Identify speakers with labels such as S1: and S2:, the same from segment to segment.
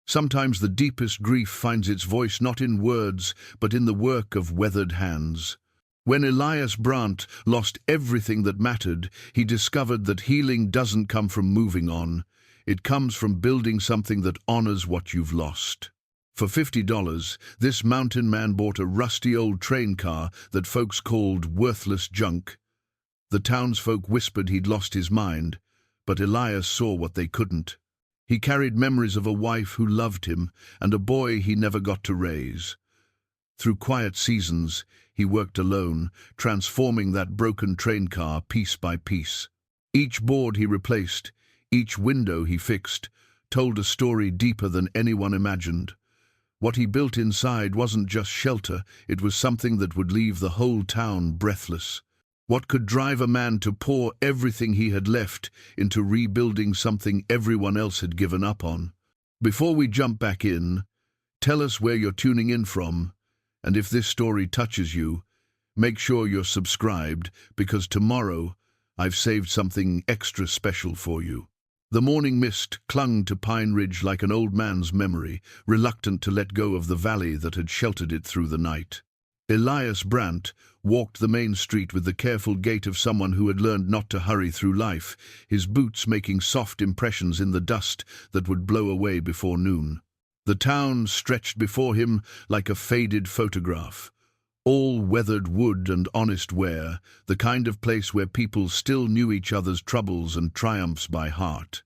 S1: Sometimes the deepest grief finds its voice not in words, but in the work of weathered hands. When Elias Brant lost everything that mattered, he discovered that healing doesn't come from moving on. It comes from building something that honors what you've lost. For $50, this mountain man bought a rusty old train car that folks called worthless junk. The townsfolk whispered he'd lost his mind, but Elias saw what they couldn't. He carried memories of a wife who loved him and a boy he never got to raise. Through quiet seasons, he worked alone, transforming that broken train car piece by piece. Each board he replaced, each window he fixed, told a story deeper than anyone imagined. What he built inside wasn't just shelter, it was something that would leave the whole town breathless. What could drive a man to pour everything he had left into rebuilding something everyone else had given up on? Before we jump back in, tell us where you're tuning in from, and if this story touches you, make sure you're subscribed, because tomorrow I've saved something extra special for you. The morning mist clung to Pine Ridge like an old man's memory, reluctant to let go of the valley that had sheltered it through the night. Elias Brant walked the main street with the careful gait of someone who had learned not to hurry through life, his boots making soft impressions in the dust that would blow away before noon. The town stretched before him like a faded photograph, all weathered wood and honest wear, the kind of place where people still knew each other's troubles and triumphs by heart.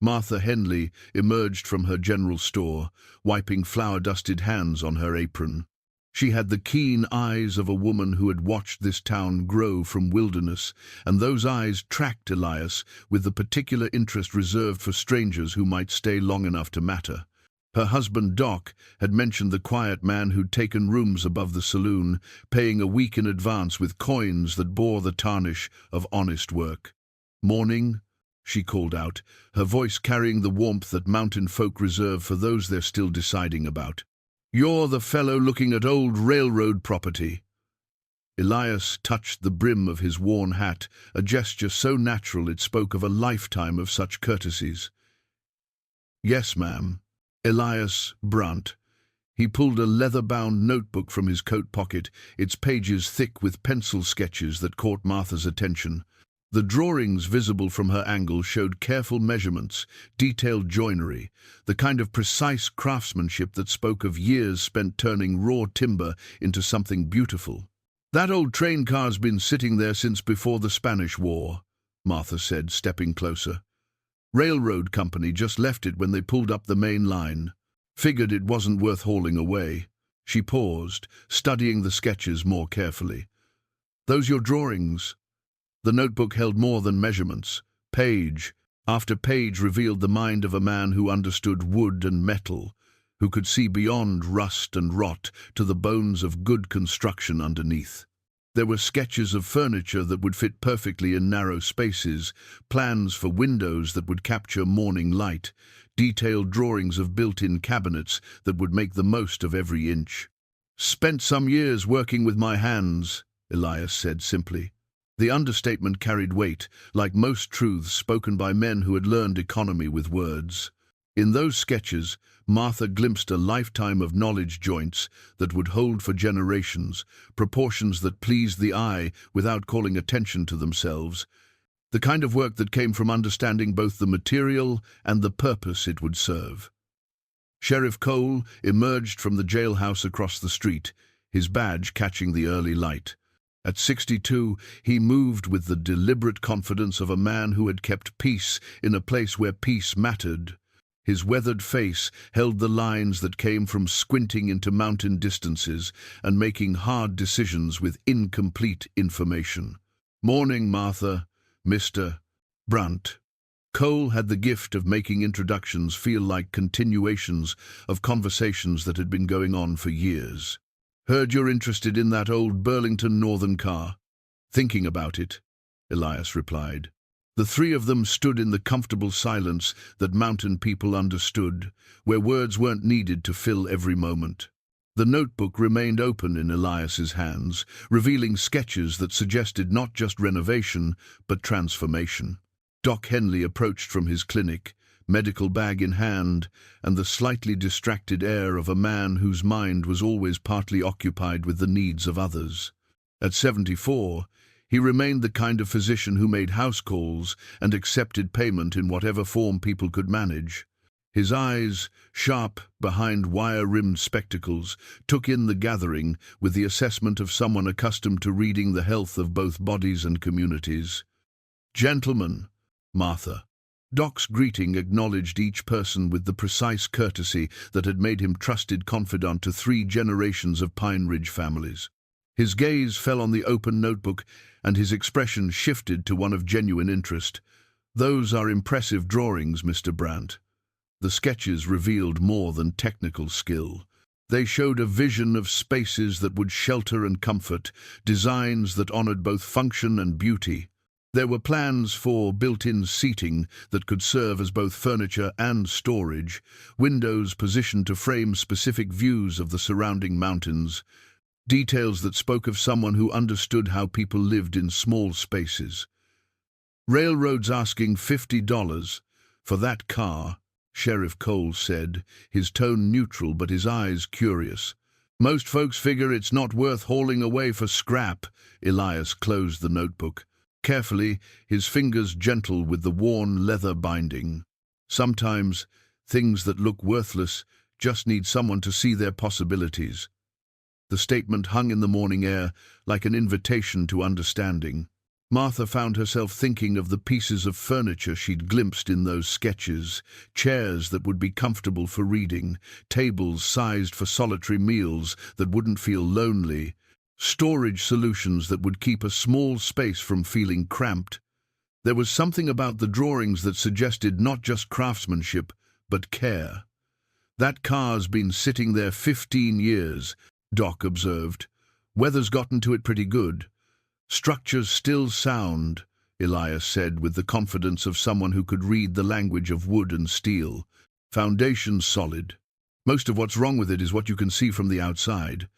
S1: Martha Henley emerged from her general store, wiping flour-dusted hands on her apron. She had the keen eyes of a woman who had watched this town grow from wilderness, and those eyes tracked Elias with the particular interest reserved for strangers who might stay long enough to matter. Her husband Doc had mentioned the quiet man who'd taken rooms above the saloon, paying a week in advance with coins that bore the tarnish of honest work. "Morning," she called out, her voice carrying the warmth that mountain folk reserve for those they're still deciding about. "You're the fellow looking at old railroad property." Elias touched the brim of his worn hat, a gesture so natural it spoke of a lifetime of such courtesies. "Yes, ma'am." Elias Brant. He pulled a leather-bound notebook from his coat pocket, its pages thick with pencil sketches that caught Martha's attention. The drawings visible from her angle showed careful measurements, detailed joinery, the kind of precise craftsmanship that spoke of years spent turning raw timber into something beautiful. "That old train car's been sitting there since before the Spanish War," Martha said, stepping closer. "Railroad company just left it when they pulled up the main line. Figured it wasn't worth hauling away." She paused, studying the sketches more carefully. "Those your drawings?" The notebook held more than measurements. Page after page revealed the mind of a man who understood wood and metal, who could see beyond rust and rot to the bones of good construction underneath. There were sketches of furniture that would fit perfectly in narrow spaces, plans for windows that would capture morning light, detailed drawings of built-in cabinets that would make the most of every inch. "Spent some years working with my hands," Elias said simply. The understatement carried weight, like most truths spoken by men who had learned economy with words. In those sketches, Martha glimpsed a lifetime of knowledge joints that would hold for generations, proportions that pleased the eye without calling attention to themselves, the kind of work that came from understanding both the material and the purpose it would serve. Sheriff Cole emerged from the jailhouse across the street, his badge catching the early light. At 62, he moved with the deliberate confidence of a man who had kept peace in a place where peace mattered. His weathered face held the lines that came from squinting into mountain distances and making hard decisions with incomplete information. "Morning, Martha, Mr. Brant." Cole had the gift of making introductions feel like continuations of conversations that had been going on for years. "Heard you're interested in that old Burlington Northern car." "Thinking about it," Elias replied. The three of them stood in the comfortable silence that mountain people understood, where words weren't needed to fill every moment. The notebook remained open in Elias's hands, revealing sketches that suggested not just renovation, but transformation. Doc Henley approached from his clinic, medical bag in hand, and the slightly distracted air of a man whose mind was always partly occupied with the needs of others. At 74, he remained the kind of physician who made house calls and accepted payment in whatever form people could manage. His eyes, sharp behind wire-rimmed spectacles, took in the gathering with the assessment of someone accustomed to reading the health of both bodies and communities. "Gentlemen," Martha. Doc's greeting acknowledged each person with the precise courtesy that had made him trusted confidant to 3 generations of Pine Ridge families. His gaze fell on the open notebook, and his expression shifted to one of genuine interest. "Those are impressive drawings, Mr. Brant." The sketches revealed more than technical skill. They showed a vision of spaces that would shelter and comfort, designs that honored both function and beauty. There were plans for built-in seating that could serve as both furniture and storage, windows positioned to frame specific views of the surrounding mountains, details that spoke of someone who understood how people lived in small spaces. "Railroad's asking $50 for that car," Sheriff Cole said, his tone neutral but his eyes curious. "Most folks figure it's not worth hauling away for scrap." Elias closed the notebook. Carefully, his fingers gentle with the worn leather binding. "Sometimes, things that look worthless just need someone to see their possibilities." The statement hung in the morning air like an invitation to understanding. Martha found herself thinking of the pieces of furniture she'd glimpsed in those sketches, chairs that would be comfortable for reading, tables sized for solitary meals that wouldn't feel lonely, storage solutions that would keep a small space from feeling cramped. There was something about the drawings that suggested not just craftsmanship, but care. "That car's been sitting there 15 years, Doc observed. "Weather's gotten to it pretty good." "Structure's still sound," Elias said with the confidence of someone who could read the language of wood and steel. "Foundation's solid. Most of what's wrong with it is what you can see from the outside."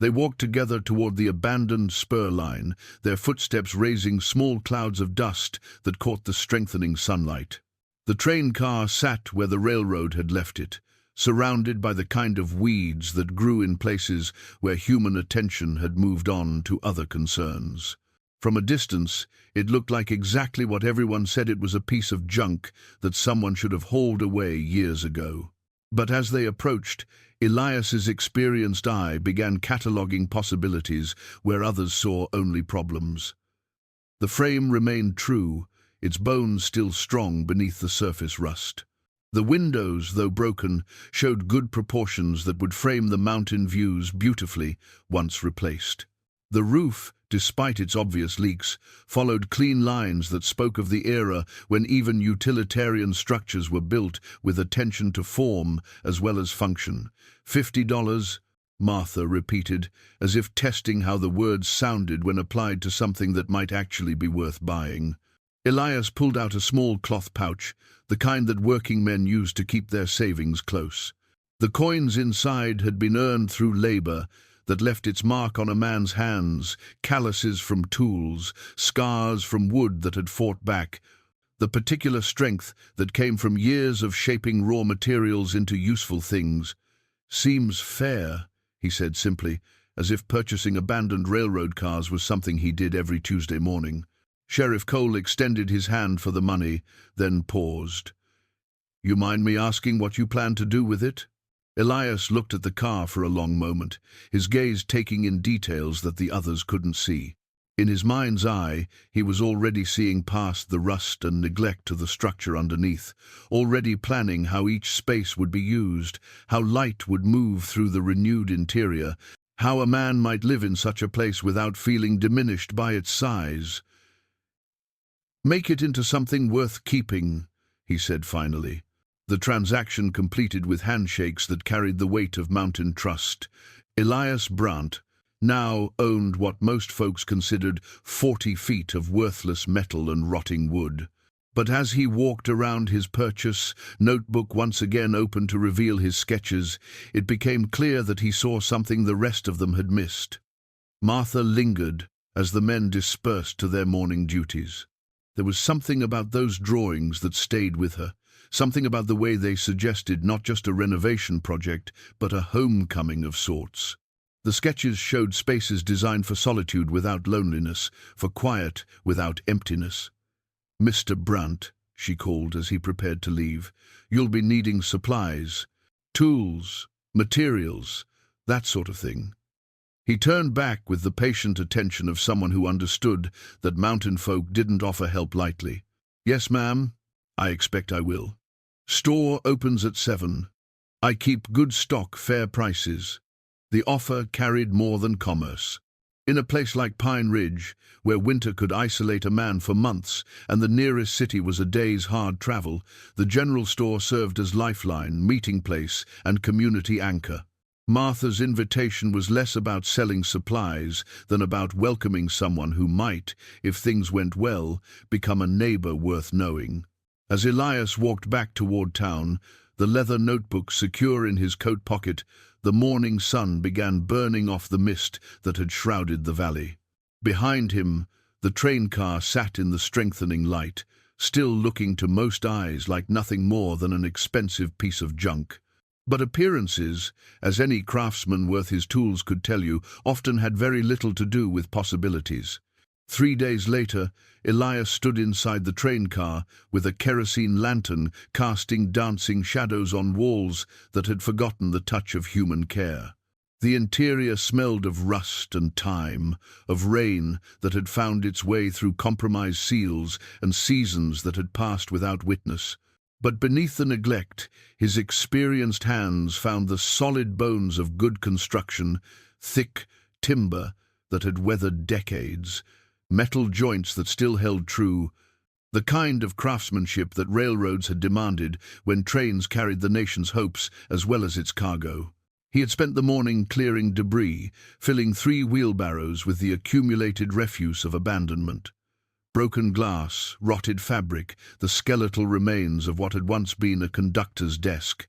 S1: They walked together toward the abandoned spur line, their footsteps raising small clouds of dust that caught the strengthening sunlight. The train car sat where the railroad had left it, surrounded by the kind of weeds that grew in places where human attention had moved on to other concerns. From a distance, it looked like exactly what everyone said it was, a piece of junk that someone should have hauled away years ago. But as they approached, Elias's experienced eye began cataloguing possibilities where others saw only problems. The frame remained true, its bones still strong beneath the surface rust. The windows, though broken, showed good proportions that would frame the mountain views beautifully once replaced. The roof, despite its obvious leaks, followed clean lines that spoke of the era when even utilitarian structures were built with attention to form as well as function. $50, Martha repeated, as if testing how the words sounded when applied to something that might actually be worth buying. Elias pulled out a small cloth pouch, the kind that working men used to keep their savings close. The coins inside had been earned through labor that left its mark on a man's hands, calluses from tools, scars from wood that had fought back, the particular strength that came from years of shaping raw materials into useful things. "Seems fair," he said simply, as if purchasing abandoned railroad cars was something he did every Tuesday morning. Sheriff Cole extended his hand for the money, then paused. "You mind me asking what you plan to do with it?" Elias looked at the car for a long moment, his gaze taking in details that the others couldn't see. In his mind's eye, he was already seeing past the rust and neglect of the structure underneath, already planning how each space would be used, how light would move through the renewed interior, how a man might live in such a place without feeling diminished by its size. "Make it into something worth keeping," he said finally. The transaction completed with handshakes that carried the weight of mountain trust. Elias Brant now owned what most folks considered 40 feet of worthless metal and rotting wood. But as he walked around his purchase, notebook once again open to reveal his sketches, it became clear that he saw something the rest of them had missed. Martha lingered as the men dispersed to their morning duties. There was something about those drawings that stayed with her, Something about the way they suggested not just a renovation project, but a homecoming of sorts. The sketches showed spaces designed for solitude without loneliness, for quiet without emptiness. "Mr. Brant," she called as he prepared to leave, "you'll be needing supplies, tools, materials, that sort of thing." He turned back with the patient attention of someone who understood that mountain folk didn't offer help lightly. "Yes, ma'am. I expect I will. Store opens at 7. I keep good stock, fair prices." The offer carried more than commerce. In a place like Pine Ridge, where winter could isolate a man for months and the nearest city was a day's hard travel, the general store served as lifeline, meeting place, and community anchor. Martha's invitation was less about selling supplies than about welcoming someone who might, if things went well, become a neighbor worth knowing. As Elias walked back toward town, the leather notebook secure in his coat pocket, the morning sun began burning off the mist that had shrouded the valley. Behind him, the train car sat in the strengthening light, still looking to most eyes like nothing more than an expensive piece of junk. But appearances, as any craftsman worth his tools could tell you, often had very little to do with possibilities. 3 days later, Elias stood inside the train car with a kerosene lantern casting dancing shadows on walls that had forgotten the touch of human care. The interior smelled of rust and time, of rain that had found its way through compromised seals and seasons that had passed without witness. But beneath the neglect, his experienced hands found the solid bones of good construction, thick timber that had weathered decades, metal joints that still held true, the kind of craftsmanship that railroads had demanded when trains carried the nation's hopes as well as its cargo. He had spent the morning clearing debris, filling 3 wheelbarrows with the accumulated refuse of abandonment. Broken glass, rotted fabric, the skeletal remains of what had once been a conductor's desk.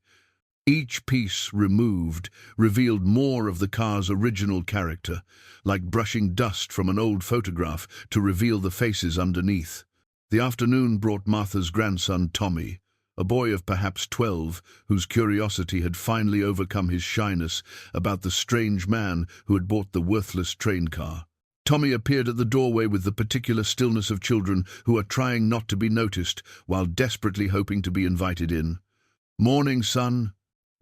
S1: Each piece removed revealed more of the car's original character, like brushing dust from an old photograph to reveal the faces underneath. The afternoon brought Martha's grandson Tommy, a boy of perhaps 12, whose curiosity had finally overcome his shyness about the strange man who had bought the worthless train car. Tommy appeared at the doorway with the particular stillness of children who are trying not to be noticed while desperately hoping to be invited in. "Morning, son,"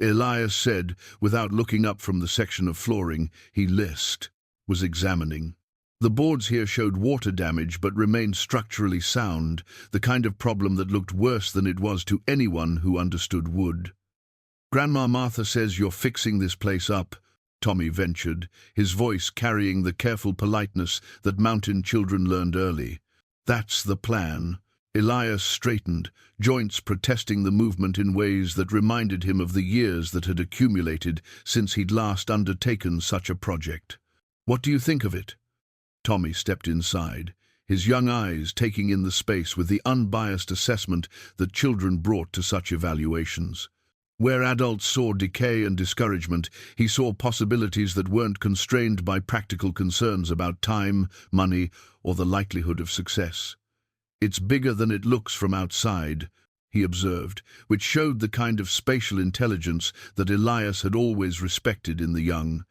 S1: Elias said, without looking up from the section of flooring he was examining. The boards here showed water damage but remained structurally sound, the kind of problem that looked worse than it was to anyone who understood wood. "Grandma Martha says you're fixing this place up," Tommy ventured, his voice carrying the careful politeness that mountain children learned early. "That's the plan." Elias straightened, joints protesting the movement in ways that reminded him of the years that had accumulated since he'd last undertaken such a project. "What do you think of it?" Tommy stepped inside, his young eyes taking in the space with the unbiased assessment that children brought to such evaluations. Where adults saw decay and discouragement, he saw possibilities that weren't constrained by practical concerns about time, money, or the likelihood of success. "It's bigger than it looks from outside," he observed, which showed the kind of spatial intelligence that Elias had always respected in the young.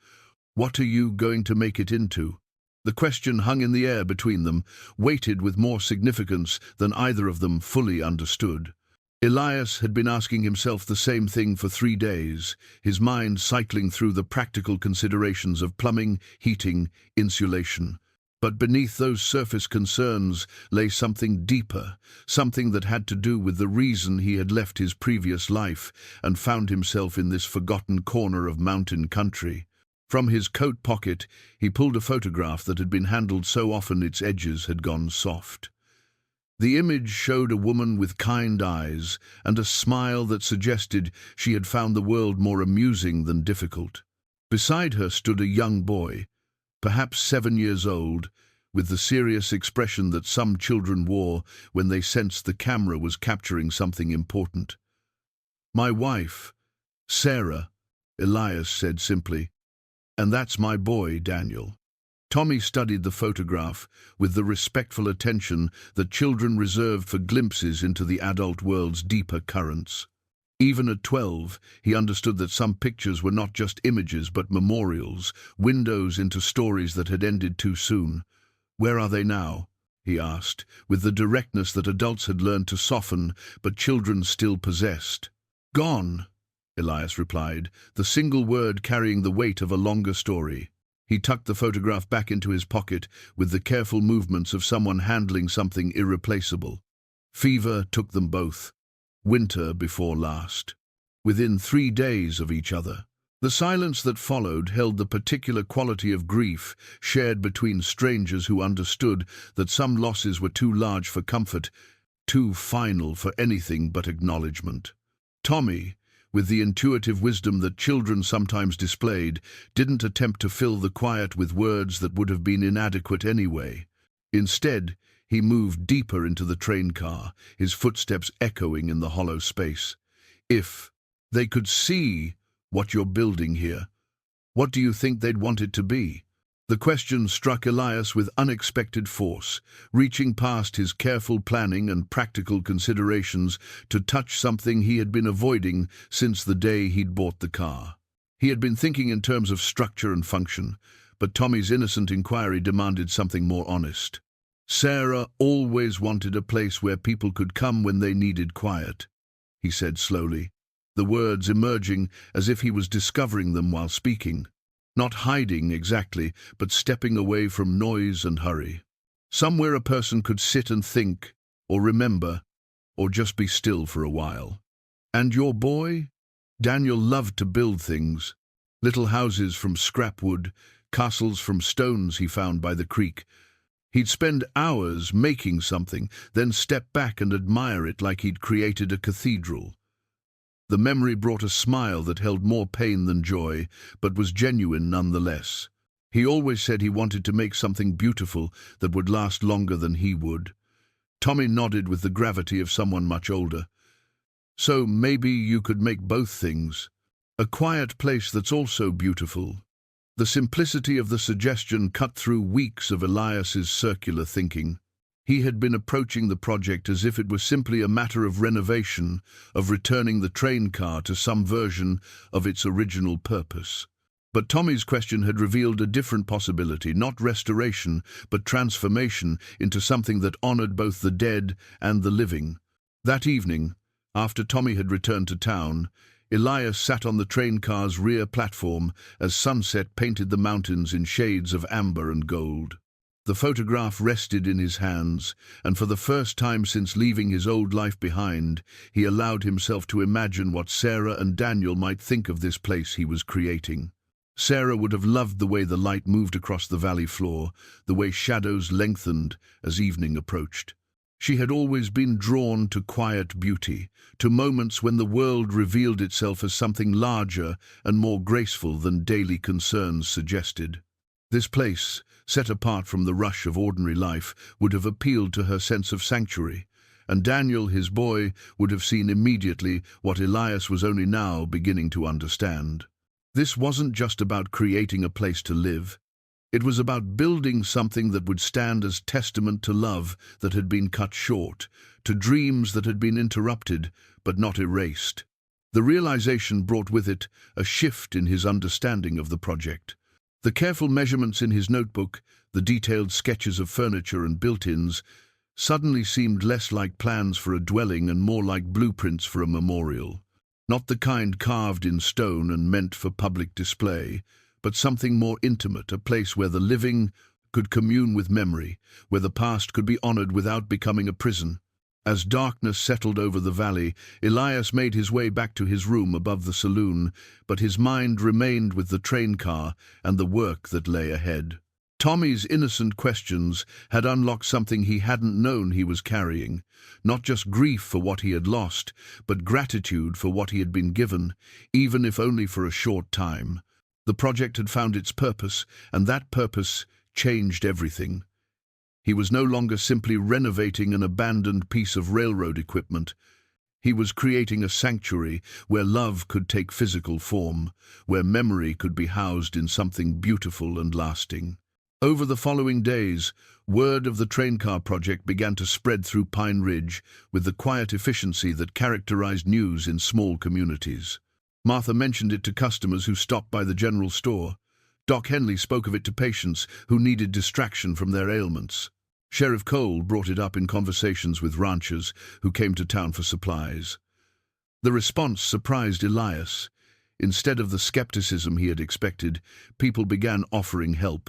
S1: "What are you going to make it into?" The question hung in the air between them, weighted with more significance than either of them fully understood. Elias had been asking himself the same thing for 3 days, his mind cycling through the practical considerations of plumbing, heating, insulation. But beneath those surface concerns lay something deeper, something that had to do with the reason he had left his previous life and found himself in this forgotten corner of mountain country. From his coat pocket, he pulled a photograph that had been handled so often its edges had gone soft. The image showed a woman with kind eyes and a smile that suggested she had found the world more amusing than difficult. Beside her stood a young boy, perhaps 7 years old, with the serious expression that some children wore when they sensed the camera was capturing something important. "My wife, Sarah," Elias said simply, "and that's my boy, Daniel." Tommy studied the photograph with the respectful attention that children reserve for glimpses into the adult world's deeper currents. Even at 12, he understood that some pictures were not just images but memorials, windows into stories that had ended too soon. "Where are they now?" he asked, with the directness that adults had learned to soften, but children still possessed. "Gone," Elias replied, the single word carrying the weight of a longer story. He tucked the photograph back into his pocket with the careful movements of someone handling something irreplaceable. Fever took them both. Winter before last. Within 3 days of each other. The silence that followed held the particular quality of grief shared between strangers who understood that some losses were too large for comfort, too final for anything but acknowledgement. Tommy, with the intuitive wisdom that children sometimes displayed, didn't attempt to fill the quiet with words that would have been inadequate anyway. Instead, he moved deeper into the train car, his footsteps echoing in the hollow space. "If they could see what you're building here, what do you think they'd want it to be?" The question struck Elias with unexpected force, reaching past his careful planning and practical considerations to touch something he had been avoiding since the day he'd bought the car. He had been thinking in terms of structure and function, but Tommy's innocent inquiry demanded something more honest. "Sarah always wanted a place where people could come when they needed quiet," he said slowly, the words emerging as if he was discovering them while speaking. Not hiding exactly, but stepping away from noise and hurry. Somewhere a person could sit and think, or remember, or just be still for a while. And your boy? Daniel loved to build things. Little houses from scrap wood, castles from stones he found by the creek. He'd spend hours making something, then step back and admire it like he'd created a cathedral. The memory brought a smile that held more pain than joy, but was genuine nonetheless. He always said he wanted to make something beautiful that would last longer than he would. Tommy nodded with the gravity of someone much older. "So maybe you could make both things. A quiet place that's also beautiful." The simplicity of the suggestion cut through weeks of Elias's circular thinking. He had been approaching the project as if it was simply a matter of renovation, of returning the train car to some version of its original purpose. But Tommy's question had revealed a different possibility, not restoration, but transformation into something that honored both the dead and the living. That evening, after Tommy had returned to town, Elias sat on the train car's rear platform as sunset painted the mountains in shades of amber and gold. The photograph rested in his hands, and for the first time since leaving his old life behind, he allowed himself to imagine what Sarah and Daniel might think of this place he was creating. Sarah would have loved the way the light moved across the valley floor, the way shadows lengthened as evening approached. She had always been drawn to quiet beauty, to moments when the world revealed itself as something larger and more graceful than daily concerns suggested. This place, set apart from the rush of ordinary life, would have appealed to her sense of sanctuary, and Daniel, his boy, would have seen immediately what Elias was only now beginning to understand. This wasn't just about creating a place to live. It was about building something that would stand as testament to love that had been cut short, to dreams that had been interrupted but not erased. The realization brought with it a shift in his understanding of the project. The careful measurements in his notebook, the detailed sketches of furniture and built-ins, suddenly seemed less like plans for a dwelling and more like blueprints for a memorial. Not the kind carved in stone and meant for public display, but something more intimate, a place where the living could commune with memory, where the past could be honored without becoming a prison. As darkness settled over the valley, Elias made his way back to his room above the saloon, but his mind remained with the train car and the work that lay ahead. Tommy's innocent questions had unlocked something he hadn't known he was carrying, not just grief for what he had lost, but gratitude for what he had been given, even if only for a short time. The project had found its purpose, and that purpose changed everything. He was no longer simply renovating an abandoned piece of railroad equipment. He was creating a sanctuary where love could take physical form, where memory could be housed in something beautiful and lasting. Over the following days, word of the train car project began to spread through Pine Ridge with the quiet efficiency that characterized news in small communities. Martha mentioned it to customers who stopped by the general store. Doc Henley spoke of it to patients who needed distraction from their ailments. Sheriff Cole brought it up in conversations with ranchers who came to town for supplies. The response surprised Elias. Instead of the skepticism he had expected, people began offering help.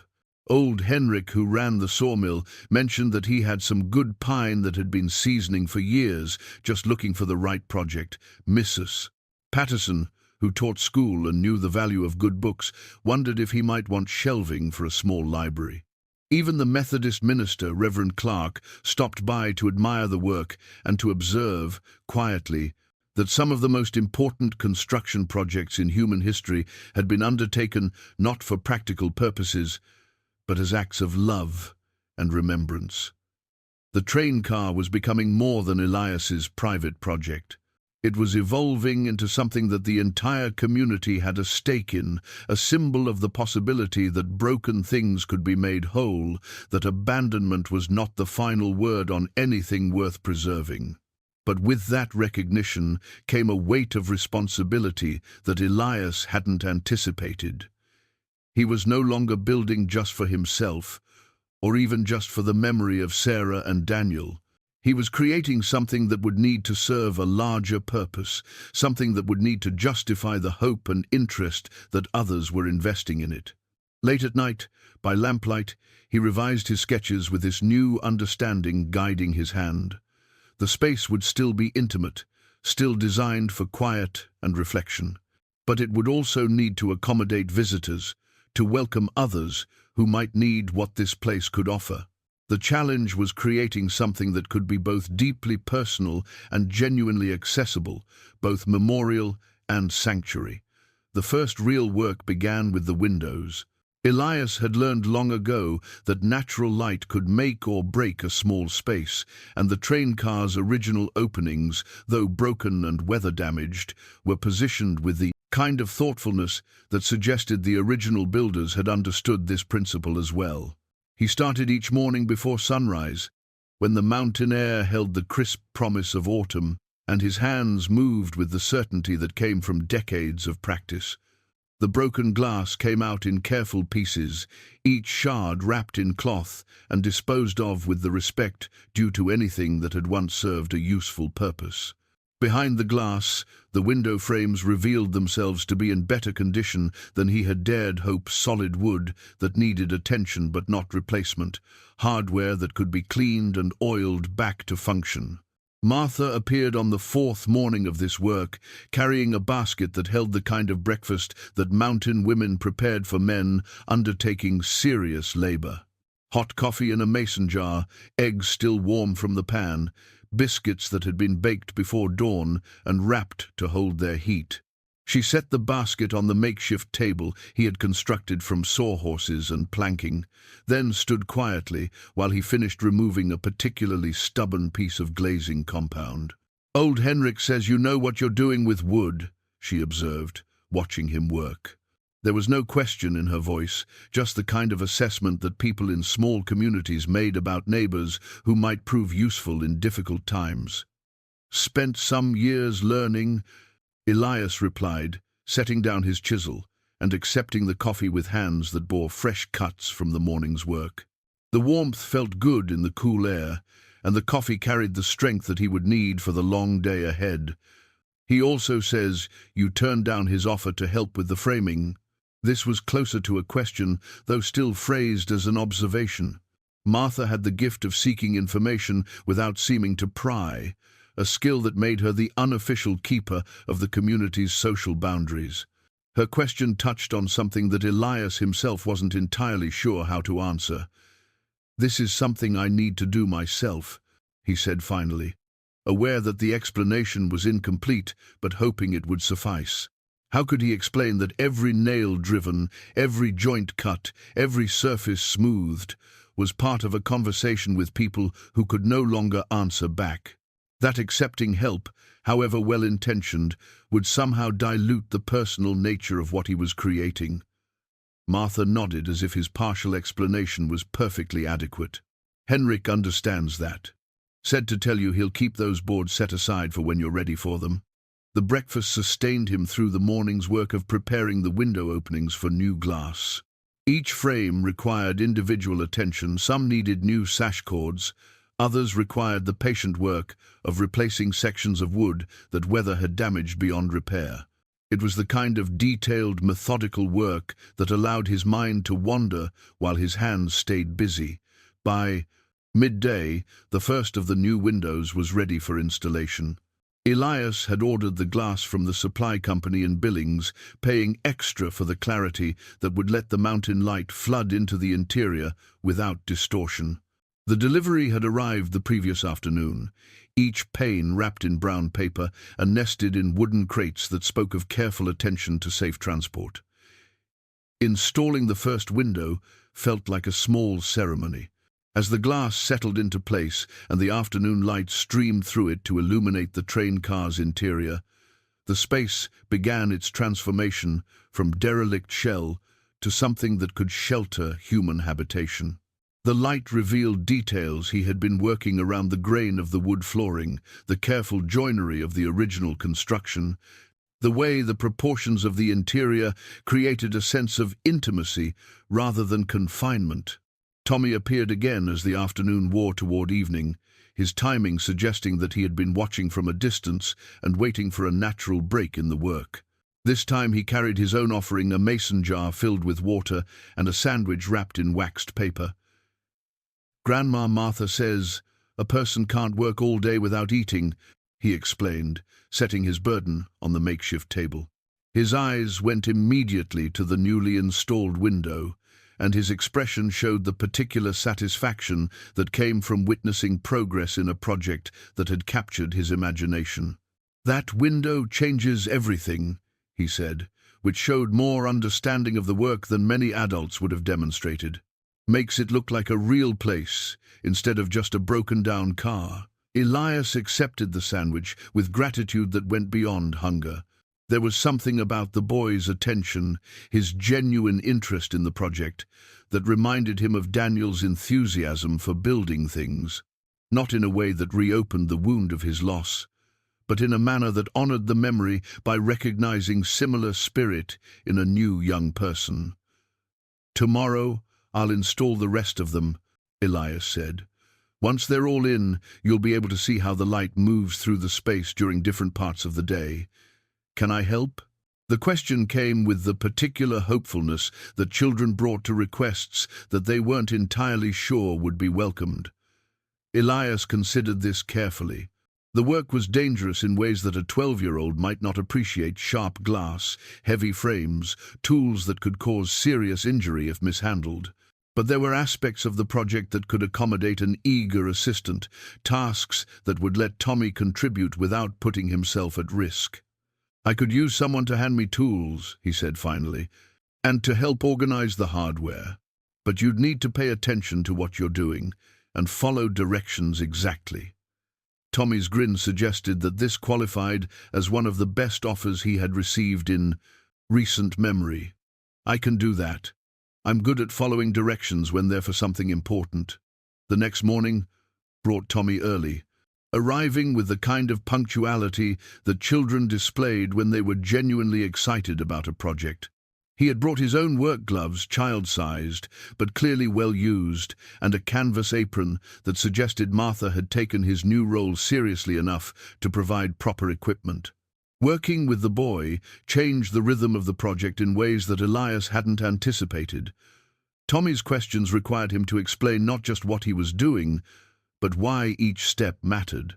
S1: Old Henrik, who ran the sawmill, mentioned that he had some good pine that had been seasoning for years, just looking for the right project. Mrs. Patterson, who taught school and knew the value of good books, wondered if he might want shelving for a small library. Even the Methodist minister, Reverend Clark, stopped by to admire the work and to observe, quietly, that some of the most important construction projects in human history had been undertaken not for practical purposes, but as acts of love and remembrance. The train car was becoming more than Elias's private project. It was evolving into something that the entire community had a stake in, a symbol of the possibility that broken things could be made whole, that abandonment was not the final word on anything worth preserving. But with that recognition came a weight of responsibility that Elias hadn't anticipated. He was no longer building just for himself, or even just for the memory of Sarah and Daniel. He was creating something that would need to serve a larger purpose, something that would need to justify the hope and interest that others were investing in it. Late at night, by lamplight, he revised his sketches with this new understanding guiding his hand. The space would still be intimate, still designed for quiet and reflection, but it would also need to accommodate visitors, to welcome others who might need what this place could offer. The challenge was creating something that could be both deeply personal and genuinely accessible, both memorial and sanctuary. The first real work began with the windows. Elias had learned long ago that natural light could make or break a small space, and the train car's original openings, though broken and weather-damaged, were positioned with the kind of thoughtfulness that suggested the original builders had understood this principle as well. He started each morning before sunrise, when the mountain air held the crisp promise of autumn, and his hands moved with the certainty that came from decades of practice. The broken glass came out in careful pieces, each shard wrapped in cloth and disposed of with the respect due to anything that had once served a useful purpose. Behind the glass, the window frames revealed themselves to be in better condition than he had dared hope. Solid wood that needed attention but not replacement, hardware that could be cleaned and oiled back to function. Martha appeared on the fourth morning of this work, carrying a basket that held the kind of breakfast that mountain women prepared for men undertaking serious labor. Hot coffee in a mason jar, eggs still warm from the pan, biscuits that had been baked before dawn and wrapped to hold their heat. She set the basket on the makeshift table he had constructed from sawhorses and planking, then stood quietly while he finished removing a particularly stubborn piece of glazing compound. "Old Henrik says you know what you're doing with wood," she observed, watching him work. There was no question in her voice, just the kind of assessment that people in small communities made about neighbors who might prove useful in difficult times. "Spent some years learning," Elias replied, setting down his chisel and accepting the coffee with hands that bore fresh cuts from the morning's work. The warmth felt good in the cool air, and the coffee carried the strength that he would need for the long day ahead. "He also says you turned down his offer to help with the framing." This was closer to a question, though still phrased as an observation. Martha had the gift of seeking information without seeming to pry, a skill that made her the unofficial keeper of the community's social boundaries. Her question touched on something that Elias himself wasn't entirely sure how to answer. "This is something I need to do myself," he said finally, aware that the explanation was incomplete, but hoping it would suffice. How could he explain that every nail driven, every joint cut, every surface smoothed, was part of a conversation with people who could no longer answer back? That accepting help, however well-intentioned, would somehow dilute the personal nature of what he was creating. Martha nodded as if his partial explanation was perfectly adequate. Henrik understands that. Said to tell you he'll keep those boards set aside for when you're ready for them. The breakfast sustained him through the morning's work of preparing the window openings for new glass. Each frame required individual attention. Some needed new sash cords, others required the patient work of replacing sections of wood that weather had damaged beyond repair. It was the kind of detailed, methodical work that allowed his mind to wander while his hands stayed busy. By midday, the first of the new windows was ready for installation. Elias had ordered the glass from the supply company in Billings, paying extra for the clarity that would let the mountain light flood into the interior without distortion. The delivery had arrived the previous afternoon, each pane wrapped in brown paper and nested in wooden crates that spoke of careful attention to safe transport. Installing the first window felt like a small ceremony. As the glass settled into place and the afternoon light streamed through it to illuminate the train car's interior, the space began its transformation from derelict shell to something that could shelter human habitation. The light revealed details he had been working around: the grain of the wood flooring, the careful joinery of the original construction, the way the proportions of the interior created a sense of intimacy rather than confinement. Tommy appeared again as the afternoon wore toward evening, his timing suggesting that he had been watching from a distance and waiting for a natural break in the work. This time he carried his own offering, a mason jar filled with water and a sandwich wrapped in waxed paper. "Grandma Martha says a person can't work all day without eating," he explained, setting his burden on the makeshift table. His eyes went immediately to the newly installed window, and his expression showed the particular satisfaction that came from witnessing progress in a project that had captured his imagination. "That window changes everything," he said, which showed more understanding of the work than many adults would have demonstrated. "Makes it look like a real place instead of just a broken-down car." Elias accepted the sandwich with gratitude that went beyond hunger. There was something about the boy's attention, his genuine interest in the project, that reminded him of Daniel's enthusiasm for building things, not in a way that reopened the wound of his loss, but in a manner that honored the memory by recognizing similar spirit in a new young person. "Tomorrow, I'll install the rest of them," Elias said. "Once they're all in, you'll be able to see how the light moves through the space during different parts of the day. Can I help?" The question came with the particular hopefulness that children brought to requests that they weren't entirely sure would be welcomed. Elias considered this carefully. The work was dangerous in ways that a 12-year-old might not appreciate: sharp glass, heavy frames, tools that could cause serious injury if mishandled. But there were aspects of the project that could accommodate an eager assistant, tasks that would let Tommy contribute without putting himself at risk. "I could use someone to hand me tools," he said finally, "and to help organize the hardware. But you'd need to pay attention to what you're doing and follow directions exactly." Tommy's grin suggested that this qualified as one of the best offers he had received in recent memory. "I can do that. I'm good at following directions when they're for something important." The next morning brought Tommy early, arriving with the kind of punctuality that children displayed when they were genuinely excited about a project. He had brought his own work gloves, child-sized, but clearly well-used, and a canvas apron that suggested Martha had taken his new role seriously enough to provide proper equipment. Working with the boy changed the rhythm of the project in ways that Elias hadn't anticipated. Tommy's questions required him to explain not just what he was doing, but why each step mattered.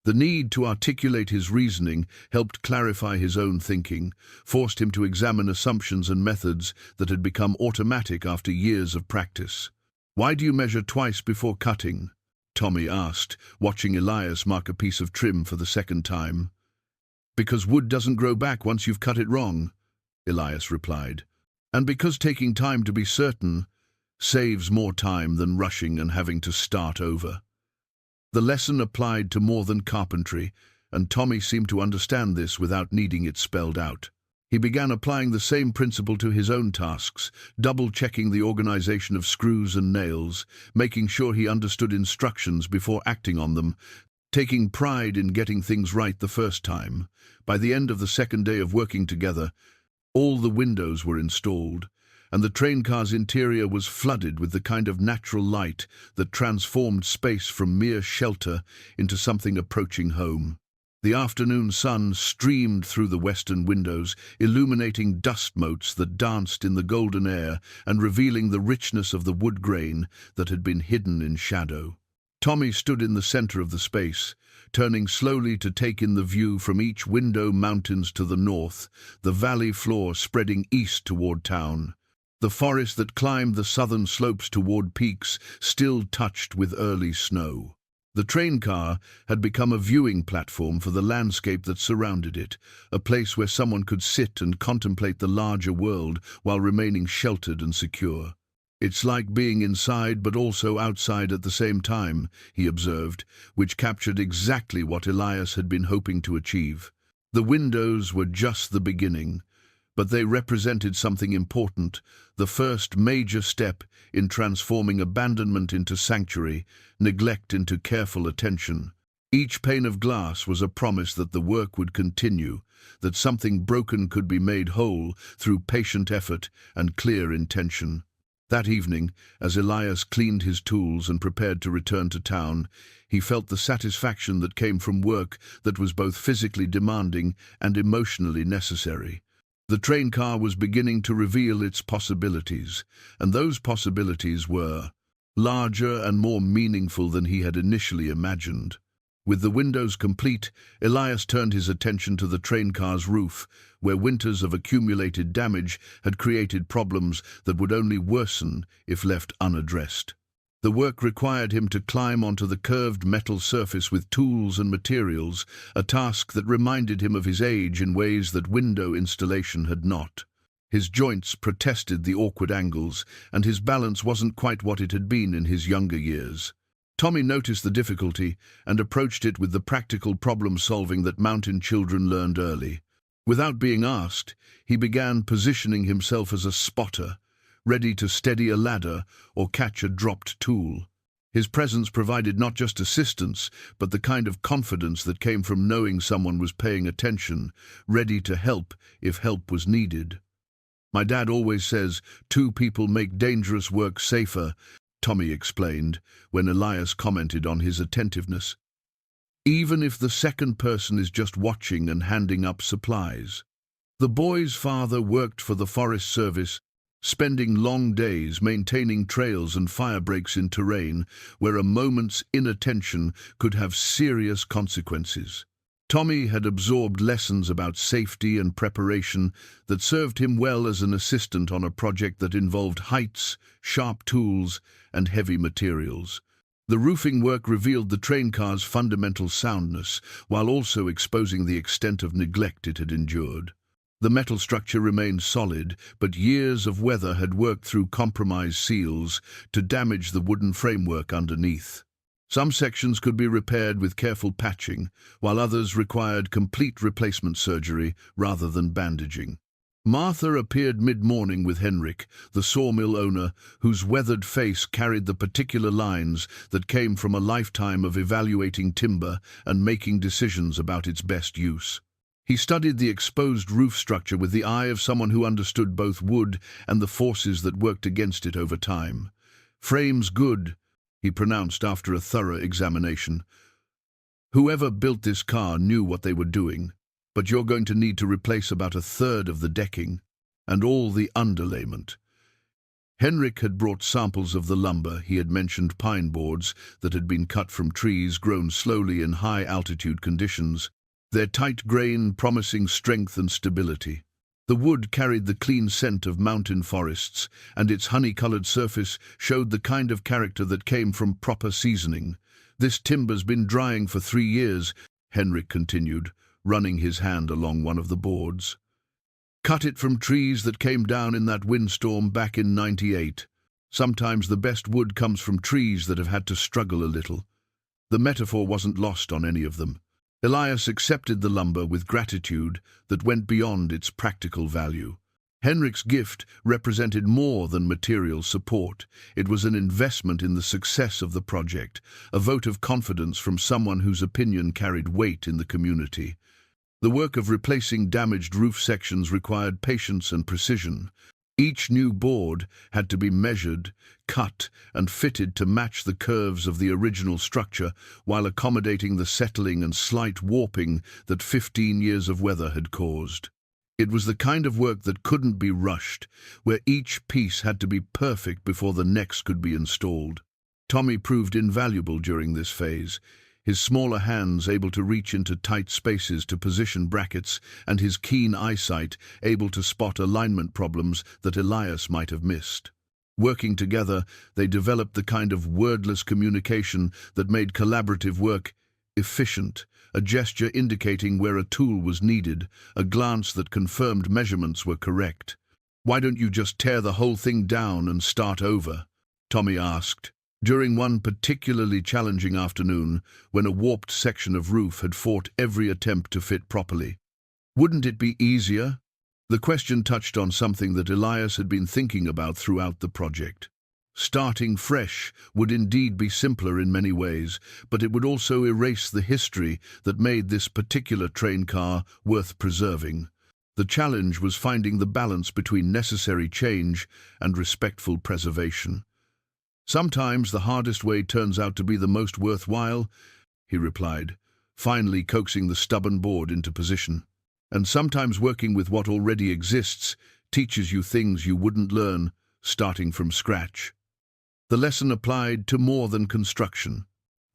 S1: The need to articulate his reasoning helped clarify his own thinking, forced him to examine assumptions and methods that had become automatic after years of practice. "Why do you measure twice before cutting?" Tommy asked, watching Elias mark a piece of trim for the second time. "Because wood doesn't grow back once you've cut it wrong," Elias replied. "And because taking time to be certain saves more time than rushing and having to start over." The lesson applied to more than carpentry, and Tommy seemed to understand this without needing it spelled out. He began applying the same principle to his own tasks, double-checking the organization of screws and nails, making sure he understood instructions before acting on them, taking pride in getting things right the first time. By the end of the second day of working together, all the windows were installed, and the train car's interior was flooded with the kind of natural light that transformed space from mere shelter into something approaching home. The afternoon sun streamed through the western windows, illuminating dust motes that danced in the golden air and revealing the richness of the wood grain that had been hidden in shadow. Tommy stood in the center of the space, turning slowly to take in the view from each window: mountains to the north, the valley floor spreading east toward town, the forest that climbed the southern slopes toward peaks still touched with early snow. The train car had become a viewing platform for the landscape that surrounded it, a place where someone could sit and contemplate the larger world while remaining sheltered and secure. "It's like being inside but also outside at the same time," he observed, which captured exactly what Elias had been hoping to achieve. The windows were just the beginning, but they represented something important, the first major step in transforming abandonment into sanctuary, neglect into careful attention. Each pane of glass was a promise that the work would continue, that something broken could be made whole through patient effort and clear intention. That evening, as Elias cleaned his tools and prepared to return to town, he felt the satisfaction that came from work that was both physically demanding and emotionally necessary. The train car was beginning to reveal its possibilities, and those possibilities were larger and more meaningful than he had initially imagined. With the windows complete, Elias turned his attention to the train car's roof, where winters of accumulated damage had created problems that would only worsen if left unaddressed. The work required him to climb onto the curved metal surface with tools and materials, a task that reminded him of his age in ways that window installation had not. His joints protested the awkward angles, and his balance wasn't quite what it had been in his younger years. Tommy noticed the difficulty and approached it with the practical problem-solving that mountain children learned early. Without being asked, he began positioning himself as a spotter, ready to steady a ladder or catch a dropped tool. His presence provided not just assistance, but the kind of confidence that came from knowing someone was paying attention, ready to help if help was needed. "My dad always says, 2 people make dangerous work safer," Tommy explained, when Elias commented on his attentiveness. "Even if the second person is just watching and handing up supplies." The boy's father worked for the Forest Service, spending long days maintaining trails and fire breaks in terrain where a moment's inattention could have serious consequences. Tommy had absorbed lessons about safety and preparation that served him well as an assistant on a project that involved heights, sharp tools, and heavy materials. The roofing work revealed the train car's fundamental soundness, while also exposing the extent of neglect it had endured. The metal structure remained solid, but years of weather had worked through compromised seals to damage the wooden framework underneath. Some sections could be repaired with careful patching, while others required complete replacement surgery rather than bandaging. Martha appeared mid-morning with Henrik, the sawmill owner, whose weathered face carried the particular lines that came from a lifetime of evaluating timber and making decisions about its best use. He studied the exposed roof structure with the eye of someone who understood both wood and the forces that worked against it over time. "Frame's good," he pronounced after a thorough examination. "Whoever built this car knew what they were doing, but you're going to need to replace about 1/3 of the decking and all the underlayment." Henrik had brought samples of the lumber. He had mentioned pine boards that had been cut from trees grown slowly in high-altitude conditions, their tight grain promising strength and stability. The wood carried the clean scent of mountain forests, and its honey-colored surface showed the kind of character that came from proper seasoning. "This timber's been drying for 3 years," Henrik continued, running his hand along one of the boards. "Cut it from trees that came down in that windstorm back in '98. Sometimes the best wood comes from trees that have had to struggle a little." The metaphor wasn't lost on any of them. Elias accepted the lumber with gratitude that went beyond its practical value. Henrik's gift represented more than material support. It was an investment in the success of the project, a vote of confidence from someone whose opinion carried weight in the community. The work of replacing damaged roof sections required patience and precision. Each new board had to be measured, cut, and fitted to match the curves of the original structure while accommodating the settling and slight warping that 15 years of weather had caused. It was the kind of work that couldn't be rushed, where each piece had to be perfect before the next could be installed. Tommy proved invaluable during this phase, his smaller hands able to reach into tight spaces to position brackets, and his keen eyesight able to spot alignment problems that Elias might have missed. Working together, they developed the kind of wordless communication that made collaborative work efficient, a gesture indicating where a tool was needed, a glance that confirmed measurements were correct. "Why don't you just tear the whole thing down and start over?" Tommy asked, during one particularly challenging afternoon when a warped section of roof had fought every attempt to fit properly. "Wouldn't it be easier?" The question touched on something that Elias had been thinking about throughout the project. Starting fresh would indeed be simpler in many ways, but it would also erase the history that made this particular train car worth preserving. The challenge was finding the balance between necessary change and respectful preservation. "Sometimes the hardest way turns out to be the most worthwhile," he replied, finally coaxing the stubborn board into position. "And sometimes working with what already exists teaches you things you wouldn't learn starting from scratch." The lesson applied to more than construction.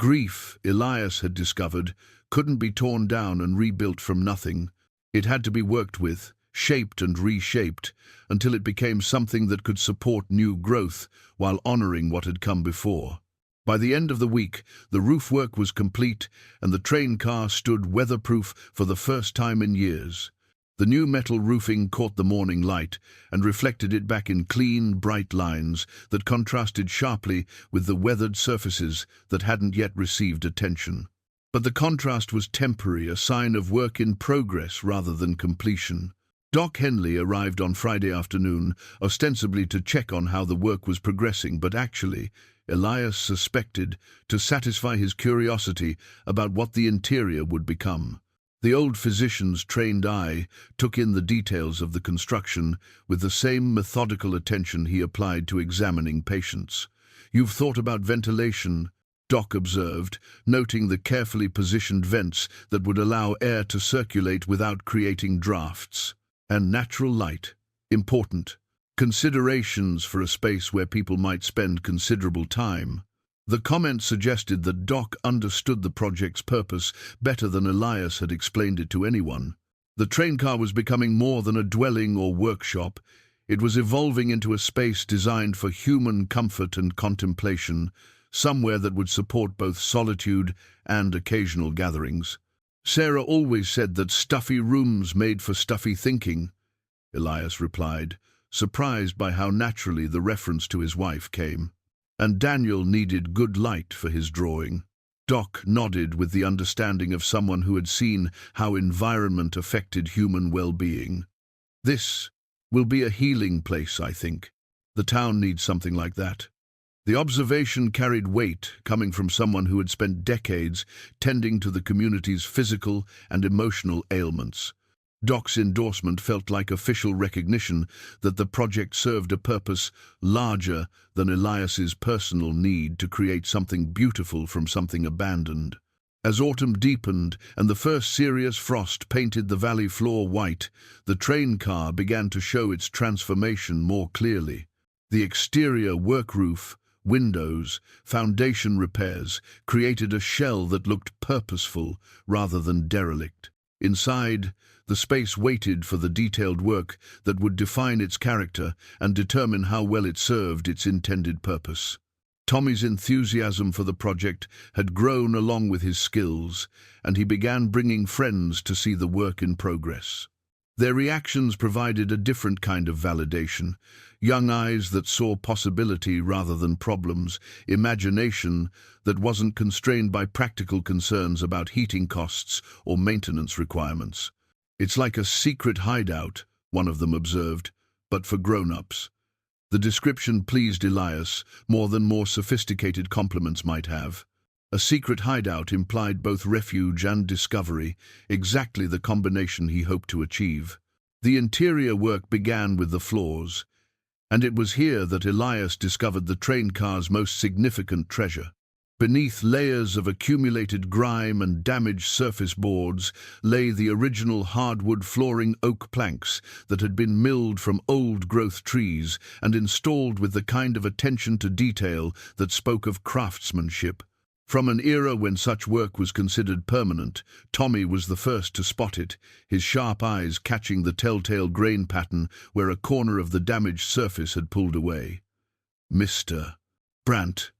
S1: Grief, Elias had discovered, couldn't be torn down and rebuilt from nothing. It had to be worked with, shaped and reshaped, until it became something that could support new growth while honoring what had come before. By the end of the week, the roof work was complete and the train car stood weatherproof for the first time in years. The new metal roofing caught the morning light and reflected it back in clean, bright lines that contrasted sharply with the weathered surfaces that hadn't yet received attention. But the contrast was temporary, a sign of work in progress rather than completion. Doc Henley arrived on Friday afternoon, ostensibly to check on how the work was progressing, but actually, Elias suspected, to satisfy his curiosity about what the interior would become. The old physician's trained eye took in the details of the construction with the same methodical attention he applied to examining patients. "You've thought about ventilation," Doc observed, noting the carefully positioned vents that would allow air to circulate without creating drafts. "And natural light. Important. Considerations for a space where people might spend considerable time." The comment suggested that Doc understood the project's purpose better than Elias had explained it to anyone. The train car was becoming more than a dwelling or workshop. It was evolving into a space designed for human comfort and contemplation, somewhere that would support both solitude and occasional gatherings. "Sarah always said that stuffy rooms made for stuffy thinking," Elias replied, surprised by how naturally the reference to his wife came. "And Daniel needed good light for his drawing." Doc nodded with the understanding of someone who had seen how environment affected human well-being. "This will be a healing place, I think. The town needs something like that." The observation carried weight, coming from someone who had spent decades tending to the community's physical and emotional ailments. Doc's endorsement felt like official recognition that the project served a purpose larger than Elias's personal need to create something beautiful from something abandoned. As autumn deepened and the first serious frost painted the valley floor white, the train car began to show its transformation more clearly. The exterior work roof, windows, foundation repairs created a shell that looked purposeful rather than derelict. Inside, the space waited for the detailed work that would define its character and determine how well it served its intended purpose. Tommy's enthusiasm for the project had grown along with his skills, and he began bringing friends to see the work in progress. Their reactions provided a different kind of validation. Young eyes that saw possibility rather than problems, imagination that wasn't constrained by practical concerns about heating costs or maintenance requirements. "It's like a secret hideout," one of them observed, "but for grown-ups." The description pleased Elias more than more sophisticated compliments might have. A secret hideout implied both refuge and discovery, exactly the combination he hoped to achieve. The interior work began with the floors, and it was here that Elias discovered the train car's most significant treasure. Beneath layers of accumulated grime and damaged surface boards lay the original hardwood flooring oak planks that had been milled from old-growth trees and installed with the kind of attention to detail that spoke of craftsmanship. From an era when such work was considered permanent, Tommy was the first to spot it, his sharp eyes catching the telltale grain pattern where a corner of the damaged surface had pulled away. "Mr. Brant,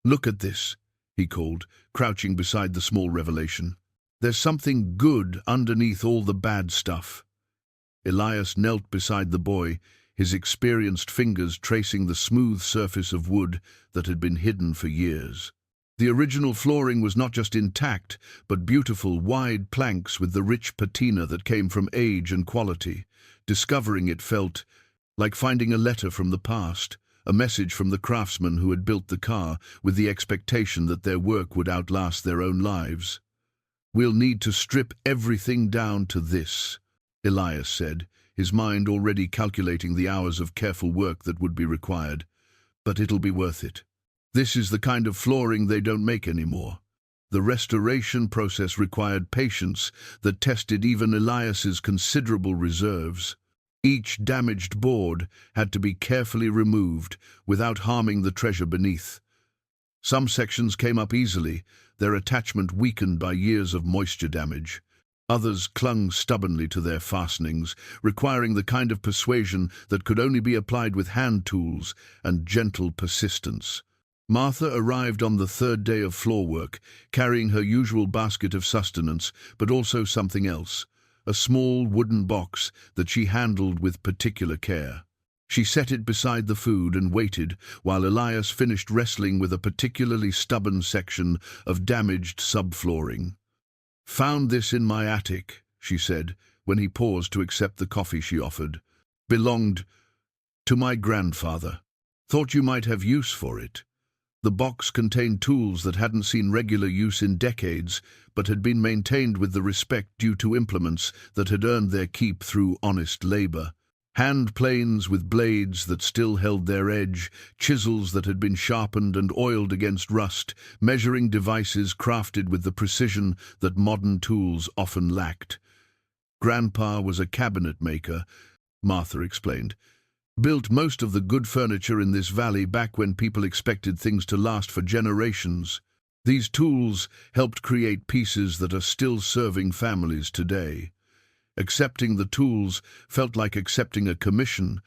S1: look at this," he called, crouching beside the small revelation. "There's something good underneath all the bad stuff." Elias knelt beside the boy, his experienced fingers tracing the smooth surface of wood that had been hidden for years. The original flooring was not just intact, but beautiful, wide planks with the rich patina that came from age and quality. Discovering it felt like finding a letter from the past, a message from the craftsman who had built the car, with the expectation that their work would outlast their own lives. "We'll need to strip everything down to this," Elias said, his mind already calculating the hours of careful work that would be required. "But it'll be worth it. This is the kind of flooring they don't make anymore." The restoration process required patience that tested even Elias's considerable reserves. Each damaged board had to be carefully removed without harming the treasure beneath. Some sections came up easily, their attachment weakened by years of moisture damage. Others clung stubbornly to their fastenings, requiring the kind of persuasion that could only be applied with hand tools and gentle persistence. Martha arrived on the third day of floor work, carrying her usual basket of sustenance, but also something else, a small wooden box that she handled with particular care. She set it beside the food and waited while Elias finished wrestling with a particularly stubborn section of damaged subflooring. "Found this in my attic," she said, when he paused to accept the coffee she offered. "Belonged to my grandfather. Thought you might have use for it." The box contained tools that hadn't seen regular use in decades, but had been maintained with the respect due to implements that had earned their keep through honest labor. Hand planes with blades that still held their edge, chisels that had been sharpened and oiled against rust, measuring devices crafted with the precision that modern tools often lacked. "Grandpa was a cabinet maker," Martha explained. "Built most of the good furniture in this valley back when people expected things to last for generations. These tools helped create pieces that are still serving families today." Accepting the tools felt like accepting a commission,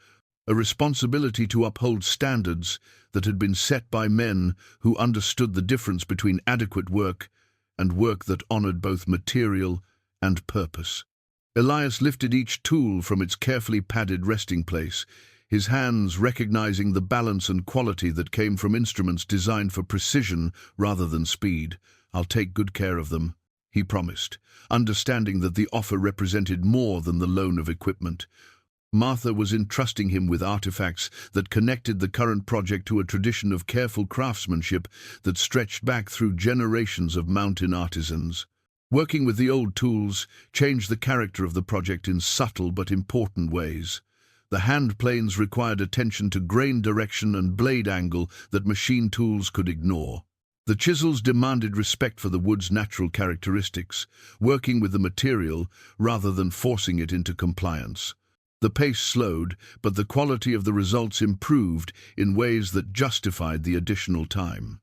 S1: a responsibility to uphold standards that had been set by men who understood the difference between adequate work and work that honored both material and purpose. Elias lifted each tool from its carefully padded resting place, his hands recognizing the balance and quality that came from instruments designed for precision rather than speed. "I'll take good care of them," he promised, understanding that the offer represented more than the loan of equipment. Martha was entrusting him with artifacts that connected the current project to a tradition of careful craftsmanship that stretched back through generations of mountain artisans. Working with the old tools changed the character of the project in subtle but important ways. The hand planes required attention to grain direction and blade angle that machine tools could ignore. The chisels demanded respect for the wood's natural characteristics, working with the material rather than forcing it into compliance. The pace slowed, but the quality of the results improved in ways that justified the additional time.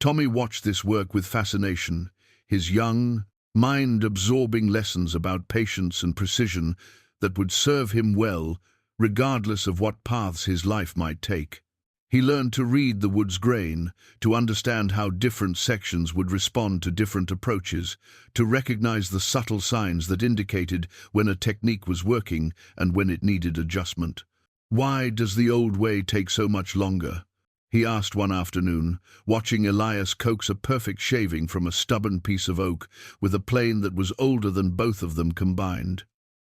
S1: Tommy watched this work with fascination, his young, mind-absorbing lessons about patience and precision that would serve him well, regardless of what paths his life might take. He learned to read the wood's grain, to understand how different sections would respond to different approaches, to recognize the subtle signs that indicated when a technique was working and when it needed adjustment. "Why does the old way take so much longer?" he asked one afternoon, watching Elias coax a perfect shaving from a stubborn piece of oak with a plane that was older than both of them combined.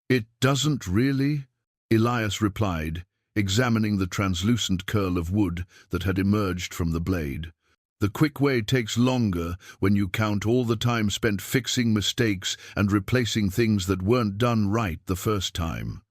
S1: "It doesn't really," Elias replied, examining the translucent curl of wood that had emerged from the blade. "The quick way takes longer when you count all the time spent fixing mistakes and replacing things that weren't done right the first time."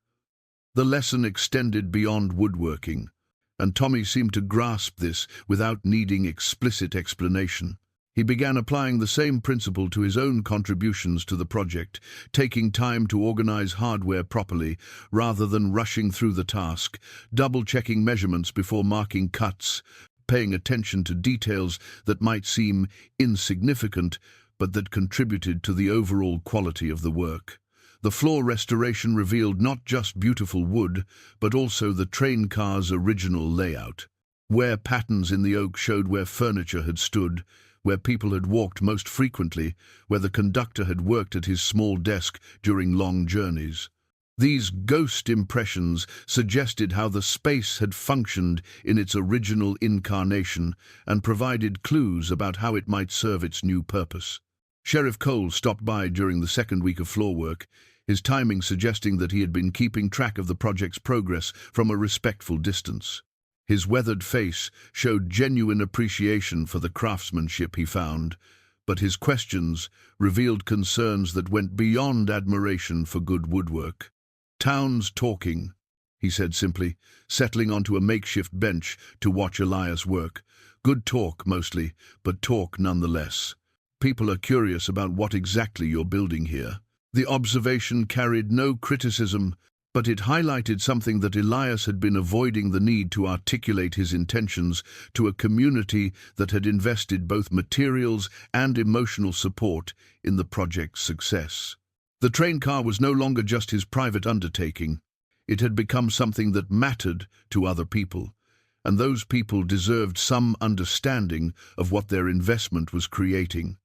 S1: The lesson extended beyond woodworking, and Tommy seemed to grasp this without needing explicit explanation. He began applying the same principle to his own contributions to the project, taking time to organize hardware properly rather than rushing through the task, double-checking measurements before marking cuts, paying attention to details that might seem insignificant but that contributed to the overall quality of the work. The floor restoration revealed not just beautiful wood, but also the train car's original layout. Wear patterns in the oak showed where furniture had stood, where people had walked most frequently, where the conductor had worked at his small desk during long journeys. These ghost impressions suggested how the space had functioned in its original incarnation and provided clues about how it might serve its new purpose. Sheriff Cole stopped by during the second week of floor work, his timing suggesting that he had been keeping track of the project's progress from a respectful distance. His weathered face showed genuine appreciation for the craftsmanship he found, but his questions revealed concerns that went beyond admiration for good woodwork. "Town's talking," he said simply, settling onto a makeshift bench to watch Elias work. "Good talk, mostly, but talk nonetheless. People are curious about what exactly you're building here." The observation carried no criticism, but it highlighted something that Elias had been avoiding: the need to articulate his intentions to a community that had invested both materials and emotional support in the project's success. The train car was no longer just his private undertaking. It had become something that mattered to other people, and those people deserved some understanding of what their investment was creating.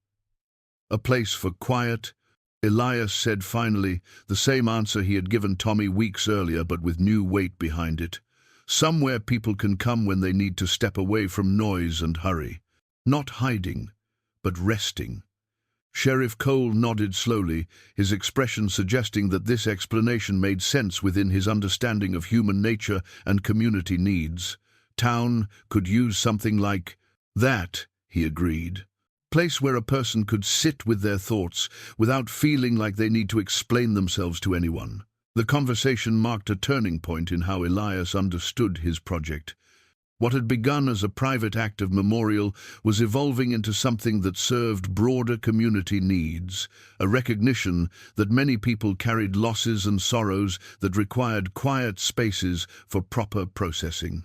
S1: "A place for quiet," Elias said finally, the same answer he had given Tommy weeks earlier, but with new weight behind it. "Somewhere people can come when they need to step away from noise and hurry. Not hiding, but resting." Sheriff Cole nodded slowly, his expression suggesting that this explanation made sense within his understanding of human nature and community needs. "Town could use something like that," he agreed. Place where a person could sit with their thoughts without feeling like they need to explain themselves to anyone. The conversation marked a turning point in how Elias understood his project. What had begun as a private act of memorial was evolving into something that served broader community needs, a recognition that many people carried losses and sorrows that required quiet spaces for proper processing.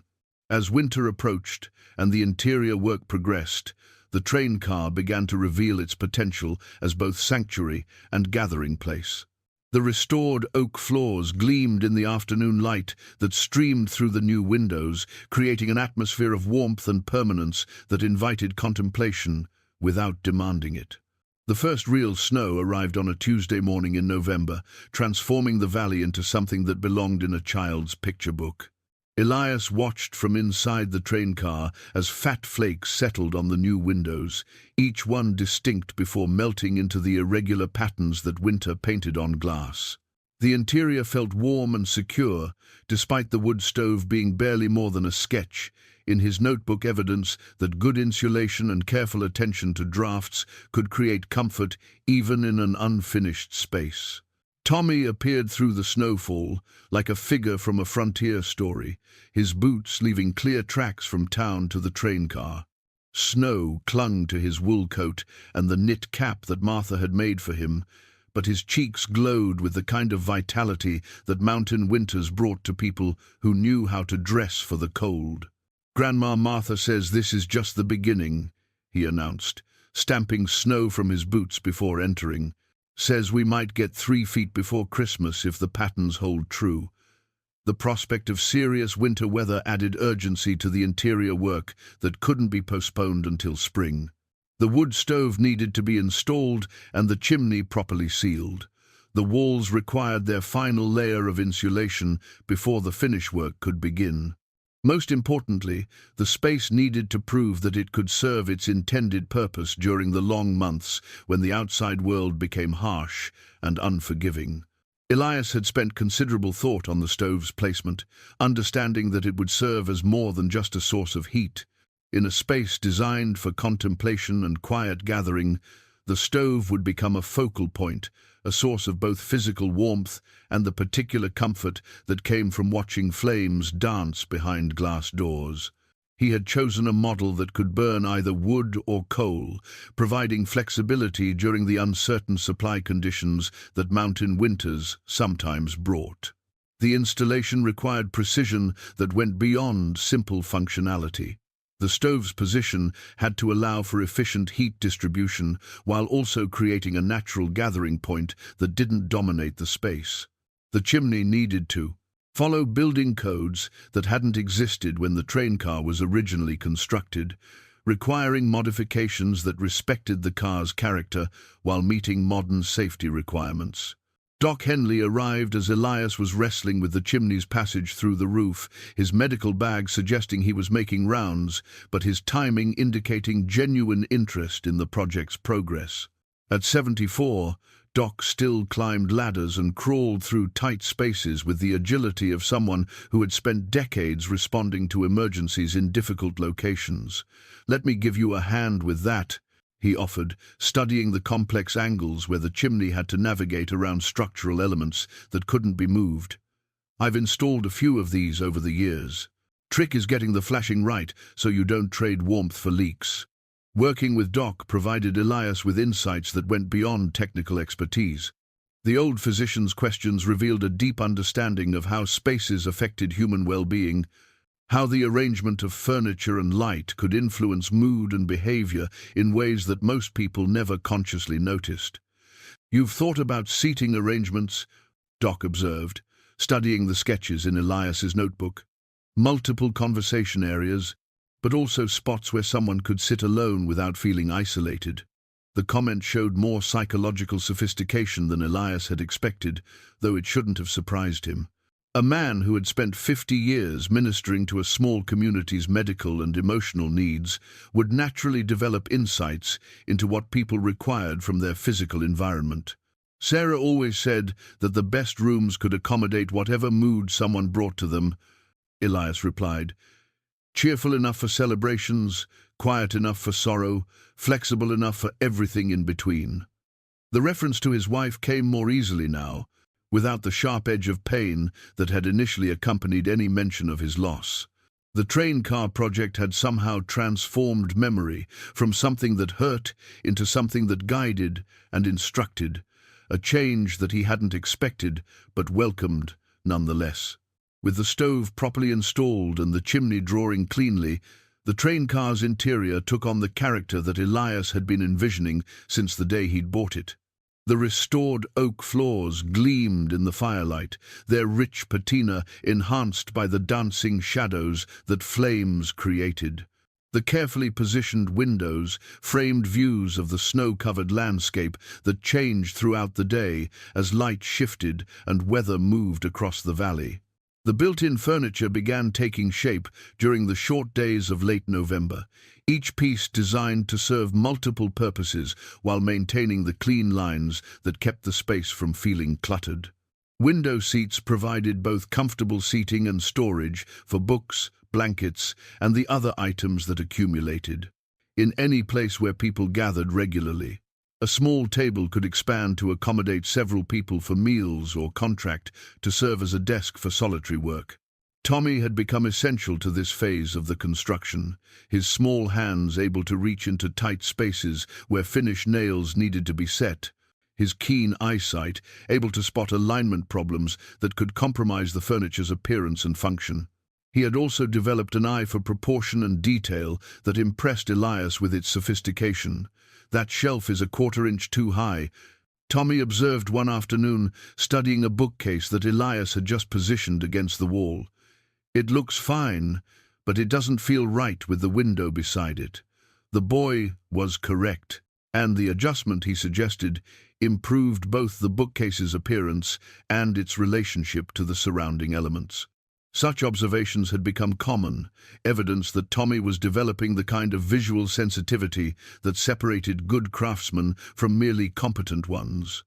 S1: As winter approached and the interior work progressed, the train car began to reveal its potential as both sanctuary and gathering place. The restored oak floors gleamed in the afternoon light that streamed through the new windows, creating an atmosphere of warmth and permanence that invited contemplation without demanding it. The first real snow arrived on a Tuesday morning in November, transforming the valley into something that belonged in a child's picture book. Elias watched from inside the train car as fat flakes settled on the new windows, each one distinct before melting into the irregular patterns that winter painted on glass. The interior felt warm and secure, despite the wood stove being barely more than a sketch, in his notebook evidence that good insulation and careful attention to drafts could create comfort even in an unfinished space. Tommy appeared through the snowfall like a figure from a frontier story, his boots leaving clear tracks from town to the train car. Snow clung to his wool coat and the knit cap that Martha had made for him, but his cheeks glowed with the kind of vitality that mountain winters brought to people who knew how to dress for the cold. "Grandma Martha says this is just the beginning," he announced, stamping snow from his boots before entering. "Says we might get 3 feet before Christmas if the patterns hold true." The prospect of serious winter weather added urgency to the interior work that couldn't be postponed until spring. The wood stove needed to be installed and the chimney properly sealed. The walls required their final layer of insulation before the finish work could begin. Most importantly, the space needed to prove that it could serve its intended purpose during the long months when the outside world became harsh and unforgiving. Elias had spent considerable thought on the stove's placement, understanding that it would serve as more than just a source of heat. In a space designed for contemplation and quiet gathering, the stove would become a focal point, a source of both physical warmth and the particular comfort that came from watching flames dance behind glass doors. He had chosen a model that could burn either wood or coal, providing flexibility during the uncertain supply conditions that mountain winters sometimes brought. The installation required precision that went beyond simple functionality. The stove's position had to allow for efficient heat distribution while also creating a natural gathering point that didn't dominate the space. The chimney needed to follow building codes that hadn't existed when the train car was originally constructed, requiring modifications that respected the car's character while meeting modern safety requirements. Doc Henley arrived as Elias was wrestling with the chimney's passage through the roof, his medical bag suggesting he was making rounds, but his timing indicating genuine interest in the project's progress. At 74, Doc still climbed ladders and crawled through tight spaces with the agility of someone who had spent decades responding to emergencies in difficult locations. "Let me give you a hand with that," he offered, studying the complex angles where the chimney had to navigate around structural elements that couldn't be moved. "I've installed a few of these over the years. Trick is getting the flashing right so you don't trade warmth for leaks." Working with Doc provided Elias with insights that went beyond technical expertise. The old physician's questions revealed a deep understanding of how spaces affected human well-being, how the arrangement of furniture and light could influence mood and behavior in ways that most people never consciously noticed. "You've thought about seating arrangements," Doc observed, studying the sketches in Elias's notebook. "Multiple conversation areas, but also spots where someone could sit alone without feeling isolated." The comment showed more psychological sophistication than Elias had expected, though it shouldn't have surprised him. A man who had spent 50 years ministering to a small community's medical and emotional needs would naturally develop insights into what people required from their physical environment. "Sarah always said that the best rooms could accommodate whatever mood someone brought to them," Elias replied. "Cheerful enough for celebrations, quiet enough for sorrow, flexible enough for everything in between." The reference to his wife came more easily now, without the sharp edge of pain that had initially accompanied any mention of his loss. The train car project had somehow transformed memory from something that hurt into something that guided and instructed, a change that he hadn't expected but welcomed nonetheless. With the stove properly installed and the chimney drawing cleanly, the train car's interior took on the character that Elias had been envisioning since the day he'd bought it. The restored oak floors gleamed in the firelight, their rich patina enhanced by the dancing shadows that flames created. The carefully positioned windows framed views of the snow-covered landscape that changed throughout the day as light shifted and weather moved across the valley. The built-in furniture began taking shape during the short days of late November, each piece designed to serve multiple purposes while maintaining the clean lines that kept the space from feeling cluttered. Window seats provided both comfortable seating and storage for books, blankets, and the other items that accumulated. In any place where people gathered regularly, a small table could expand to accommodate several people for meals or contract to serve as a desk for solitary work. Tommy had become essential to this phase of the construction, his small hands able to reach into tight spaces where finished nails needed to be set, his keen eyesight able to spot alignment problems that could compromise the furniture's appearance and function. He had also developed an eye for proportion and detail that impressed Elias with its sophistication. "That shelf is a 1/4 inch too high," Tommy observed one afternoon, studying a bookcase that Elias had just positioned against the wall. "It looks fine, but it doesn't feel right with the window beside it." The boy was correct, and the adjustment he suggested improved both the bookcase's appearance and its relationship to the surrounding elements. Such observations had become common, evidence that Tommy was developing the kind of visual sensitivity that separated good craftsmen from merely competent ones.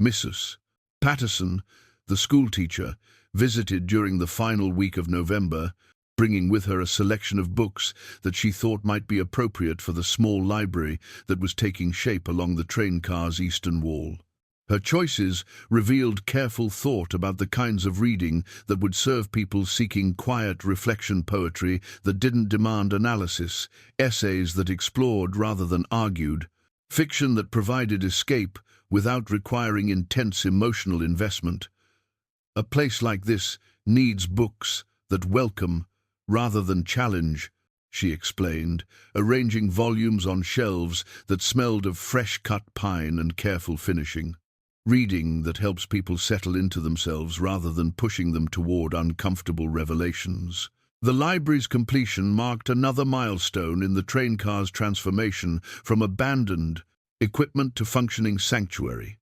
S1: Mrs. Patterson, the schoolteacher, visited during the final week of November, bringing with her a selection of books that she thought might be appropriate for the small library that was taking shape along the train car's eastern wall. Her choices revealed careful thought about the kinds of reading that would serve people seeking quiet reflection, poetry that didn't demand analysis, essays that explored rather than argued, fiction that provided escape without requiring intense emotional investment. A place like this needs books that welcome rather than challenge, she explained, arranging volumes on shelves that smelled of fresh-cut pine and careful finishing. Reading that helps people settle into themselves rather than pushing them toward uncomfortable revelations. The library's completion marked another milestone in the train car's transformation from abandoned equipment to functioning sanctuary.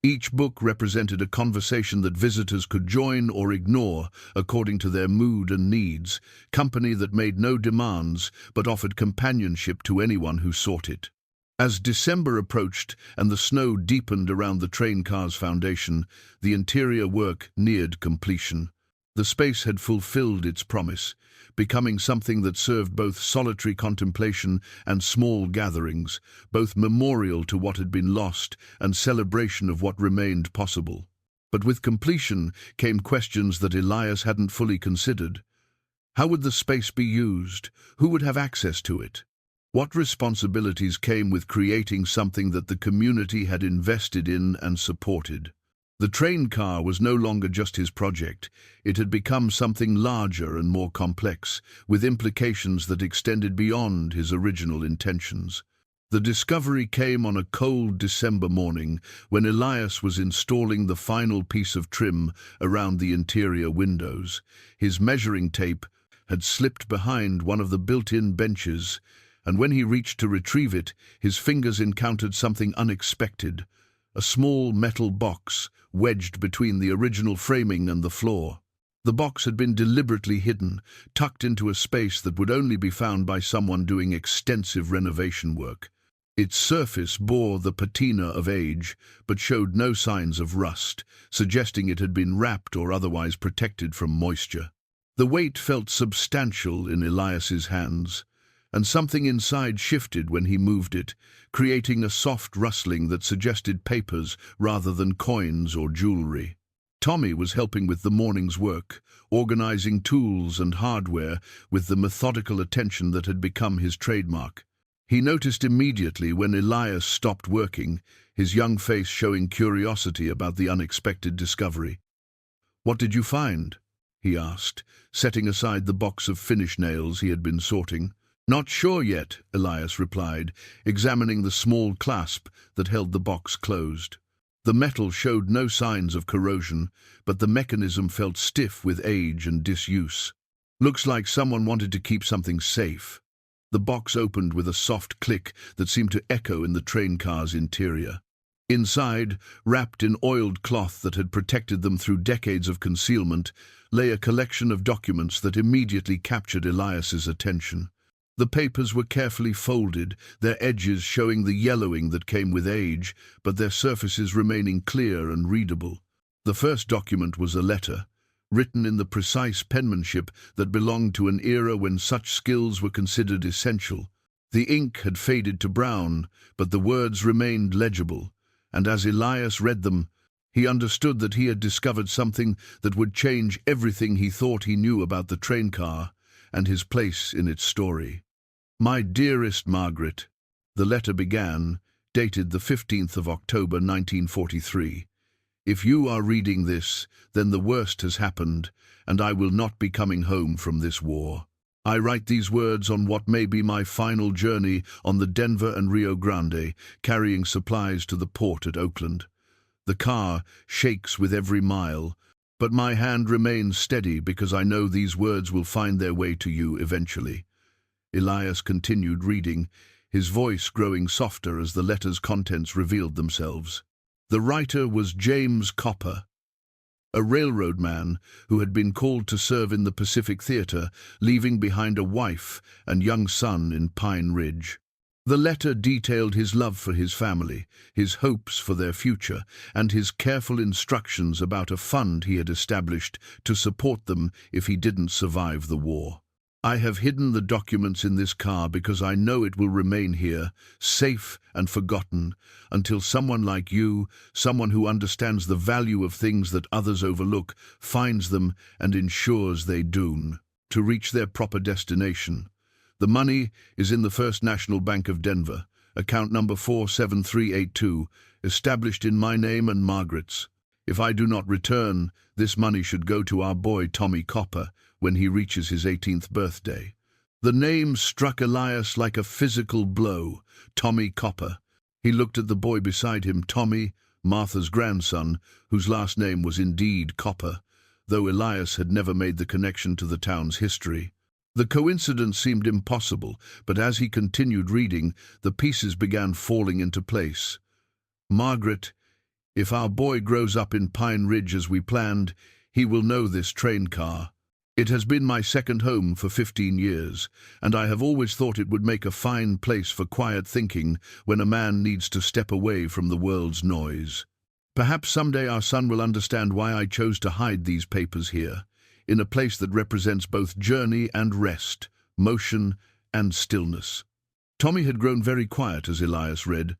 S1: Each book represented a conversation that visitors could join or ignore according to their mood and needs, company that made no demands but offered companionship to anyone who sought it. As December approached and the snow deepened around the train car's foundation, the interior work neared completion. The space had fulfilled its promise, becoming something that served both solitary contemplation and small gatherings, both memorial to what had been lost and celebration of what remained possible. But with completion came questions that Elias hadn't fully considered. How would the space be used? Who would have access to it? What responsibilities came with creating something that the community had invested in and supported? The train car was no longer just his project. It had become something larger and more complex, with implications that extended beyond his original intentions. The discovery came on a cold December morning when Elias was installing the final piece of trim around the interior windows. His measuring tape had slipped behind one of the built-in benches, and when he reached to retrieve it, his fingers encountered something unexpected, a small metal box wedged between the original framing and the floor. The box had been deliberately hidden, tucked into a space that would only be found by someone doing extensive renovation work. Its surface bore the patina of age, but showed no signs of rust, suggesting it had been wrapped or otherwise protected from moisture. The weight felt substantial in Elias's hands, and something inside shifted when he moved it, creating a soft rustling that suggested papers rather than coins or jewelry. Tommy was helping with the morning's work, organizing tools and hardware with the methodical attention that had become his trademark. He noticed immediately when Elias stopped working, his young face showing curiosity about the unexpected discovery. "What did you find?" he asked, setting aside the box of finish nails he had been sorting. "Not sure yet," Elias replied, examining the small clasp that held the box closed. The metal showed no signs of corrosion, but the mechanism felt stiff with age and disuse. "Looks like someone wanted to keep something safe." The box opened with a soft click that seemed to echo in the train car's interior. Inside, wrapped in oiled cloth that had protected them through decades of concealment, lay a collection of documents that immediately captured Elias's attention. The papers were carefully folded, their edges showing the yellowing that came with age, but their surfaces remaining clear and readable. The first document was a letter, written in the precise penmanship that belonged to an era when such skills were considered essential. The ink had faded to brown, but the words remained legible, and as Elias read them, he understood that he had discovered something that would change everything he thought he knew about the train car and his place in its story. "My dearest Margaret," the letter began, dated the 15th of October 1943. "If you are reading this, then the worst has happened, and I will not be coming home from this war. I write these words on what may be my final journey on the Denver and Rio Grande, carrying supplies to the port at Oakland. The car shakes with every mile, but my hand remains steady because I know these words will find their way to you eventually. Elias continued reading, his voice growing softer as the letter's contents revealed themselves. The writer was James Copper, a railroad man who had been called to serve in the Pacific Theater, leaving behind a wife and young son in Pine Ridge. The letter detailed his love for his family, his hopes for their future, and his careful instructions about a fund he had established to support them if he didn't survive the war. I have hidden the documents in this car because I know it will remain here, safe and forgotten, until someone like you, someone who understands the value of things that others overlook, finds them and ensures they do, to reach their proper destination. The money is in the First National Bank of Denver, account number 47382, established in my name and Margaret's. If I do not return, this money should go to our boy Tommy Copper when he reaches his 18th birthday. The name struck Elias like a physical blow. Tommy Copper. He looked at the boy beside him, Tommy, Martha's grandson, whose last name was indeed Copper, though Elias had never made the connection to the town's history. The coincidence seemed impossible, but as he continued reading, the pieces began falling into place. Margaret, if our boy grows up in Pine Ridge as we planned, he will know this train car. It has been my second home for 15 years, and I have always thought it would make a fine place for quiet thinking when a man needs to step away from the world's noise. Perhaps someday our son will understand why I chose to hide these papers here, in a place that represents both journey and rest, motion and stillness. Tommy had grown very quiet as Elias read,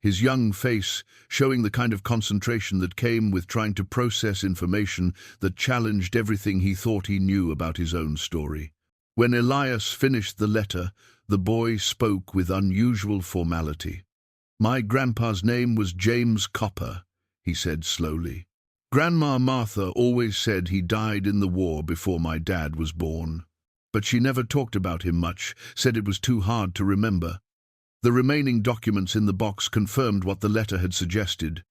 S1: his young face showing the kind of concentration that came with trying to process information that challenged everything he thought he knew about his own story. When Elias finished the letter, the boy spoke with unusual formality. "My grandpa's name was James Copper," he said slowly. "Grandma Martha always said he died in the war before my dad was born. But she never talked about him much, said it was too hard to remember." The remaining documents in the box confirmed what the letter had suggested.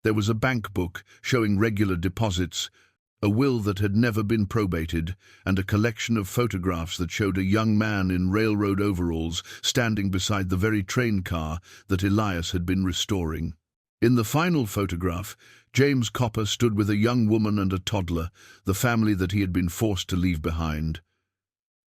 S1: There was a bank book showing regular deposits, a will that had never been probated, and a collection of photographs that showed a young man in railroad overalls standing beside the very train car that Elias had been restoring. In the final photograph, James Copper stood with a young woman and a toddler, the family that he had been forced to leave behind.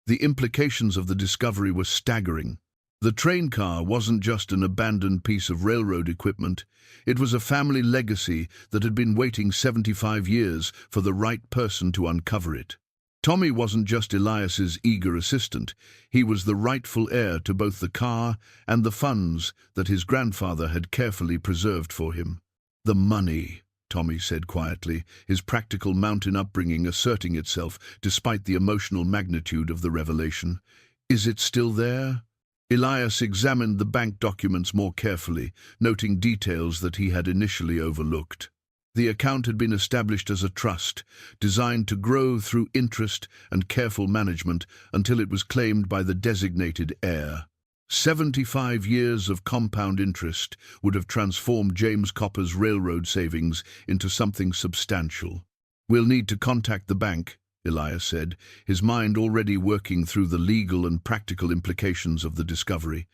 S1: The implications of the discovery were staggering. The train car wasn't just an abandoned piece of railroad equipment. It was a family legacy that had been waiting 75 years for the right person to uncover it. Tommy wasn't just Elias's eager assistant. He was the rightful heir to both the car and the funds that his grandfather had carefully preserved for him. "The money," Tommy said quietly, his practical mountain upbringing asserting itself despite the emotional magnitude of the revelation. "Is it still there?" Elias examined the bank documents more carefully, noting details that he had initially overlooked. The account had been established as a trust, designed to grow through interest and careful management until it was claimed by the designated heir. 75 years of compound interest would have transformed James Copper's railroad savings into something substantial. "We'll need to contact the bank," Elias said, his mind already working through the legal and practical implications of the discovery.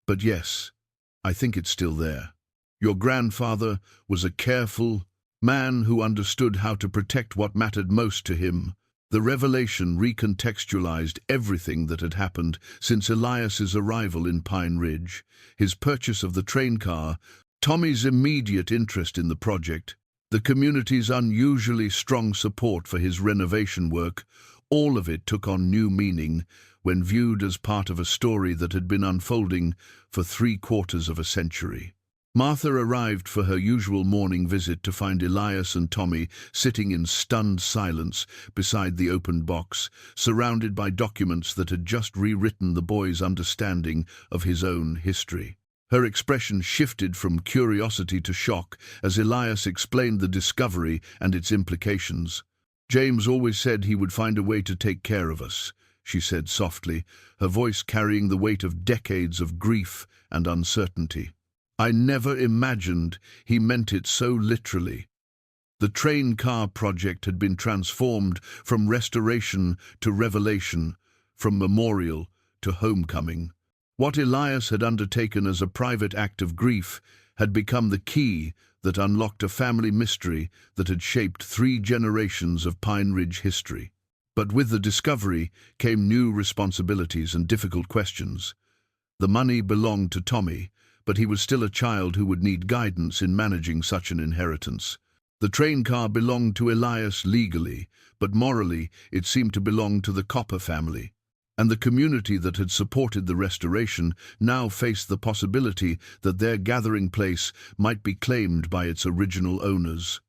S1: "But yes, I think it's still there. Your grandfather was a careful man who understood how to protect what mattered most to him." The revelation recontextualized everything that had happened since Elias's arrival in Pine Ridge, his purchase of the train car, Tommy's immediate interest in the project, the community's unusually strong support for his renovation work. All of it took on new meaning when viewed as part of a story that had been unfolding for 3/4 of a century. Martha arrived for her usual morning visit to find Elias and Tommy sitting in stunned silence beside the open box, surrounded by documents that had just rewritten the boy's understanding of his own history. Her expression shifted from curiosity to shock as Elias explained the discovery and its implications. "James always said he would find a way to take care of us," she said softly, her voice carrying the weight of decades of grief and uncertainty. I never imagined he meant it so literally. The train car project had been transformed from restoration to revelation, from memorial to homecoming. What Elias had undertaken as a private act of grief had become the key that unlocked a family mystery that had shaped 3 generations of Pine Ridge history. But with the discovery came new responsibilities and difficult questions. The money belonged to Tommy, but he was still a child who would need guidance in managing such an inheritance. The train car belonged to Elias legally, but morally it seemed to belong to the Copper family. And the community that had supported the restoration now faced the possibility that their gathering place might be claimed by its original owners.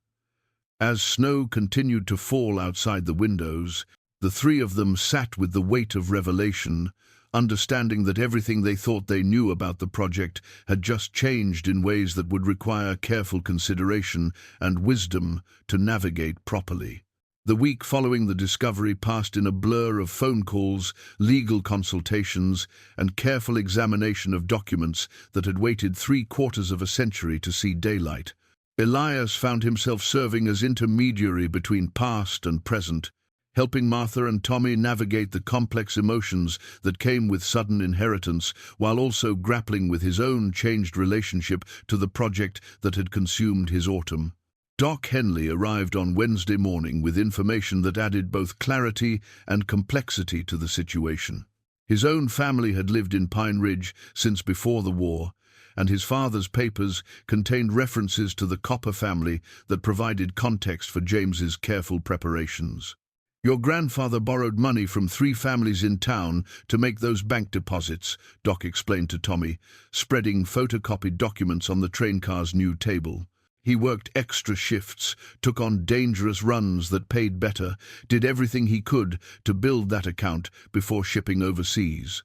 S1: As snow continued to fall outside the windows, the 3 of them sat with the weight of revelation, understanding that everything they thought they knew about the project had just changed in ways that would require careful consideration and wisdom to navigate properly. The week following the discovery passed in a blur of phone calls, legal consultations, and careful examination of documents that had waited 3/4 of a century to see daylight. Elias found himself serving as intermediary between past and present, helping Martha and Tommy navigate the complex emotions that came with sudden inheritance, while also grappling with his own changed relationship to the project that had consumed his autumn. Doc Henley arrived on Wednesday morning with information that added both clarity and complexity to the situation. His own family had lived in Pine Ridge since before the war, and his father's papers contained references to the Copper family that provided context for James's careful preparations. Your grandfather borrowed money from 3 families in town to make those bank deposits, Doc explained to Tommy, spreading photocopied documents on the train car's new table. He worked extra shifts, took on dangerous runs that paid better, did everything he could to build that account before shipping overseas.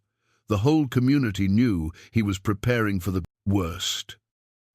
S1: The whole community knew he was preparing for the worst.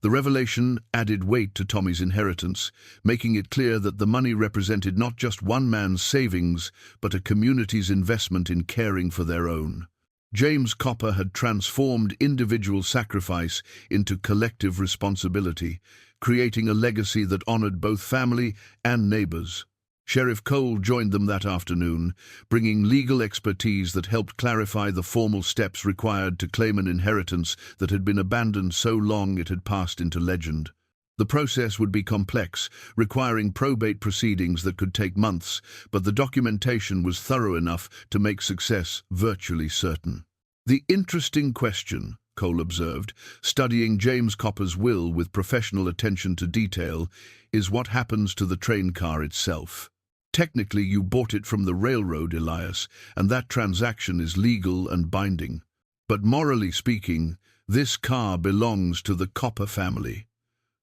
S1: The revelation added weight to Tommy's inheritance, making it clear that the money represented not just one man's savings, but a community's investment in caring for their own. James Copper had transformed individual sacrifice into collective responsibility, creating a legacy that honored both family and neighbors. Sheriff Cole joined them that afternoon, bringing legal expertise that helped clarify the formal steps required to claim an inheritance that had been abandoned so long it had passed into legend. The process would be complex, requiring probate proceedings that could take months, but the documentation was thorough enough to make success virtually certain. The interesting question, Cole observed, studying James Copper's will with professional attention to detail, is what happens to the train car itself. Technically, you bought it from the railroad, Elias, and that transaction is legal and binding. But morally speaking, this car belongs to the Copper family.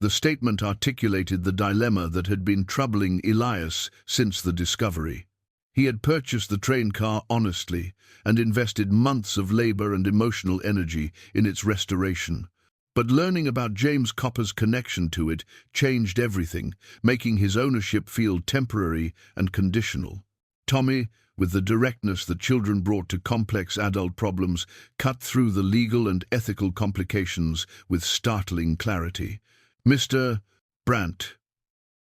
S1: The statement articulated the dilemma that had been troubling Elias since the discovery. He had purchased the train car honestly and invested months of labor and emotional energy in its restoration. But learning about James Copper's connection to it changed everything, making his ownership feel temporary and conditional. Tommy, with the directness that children brought to complex adult problems, cut through the legal and ethical complications with startling clarity. Mr. Brant,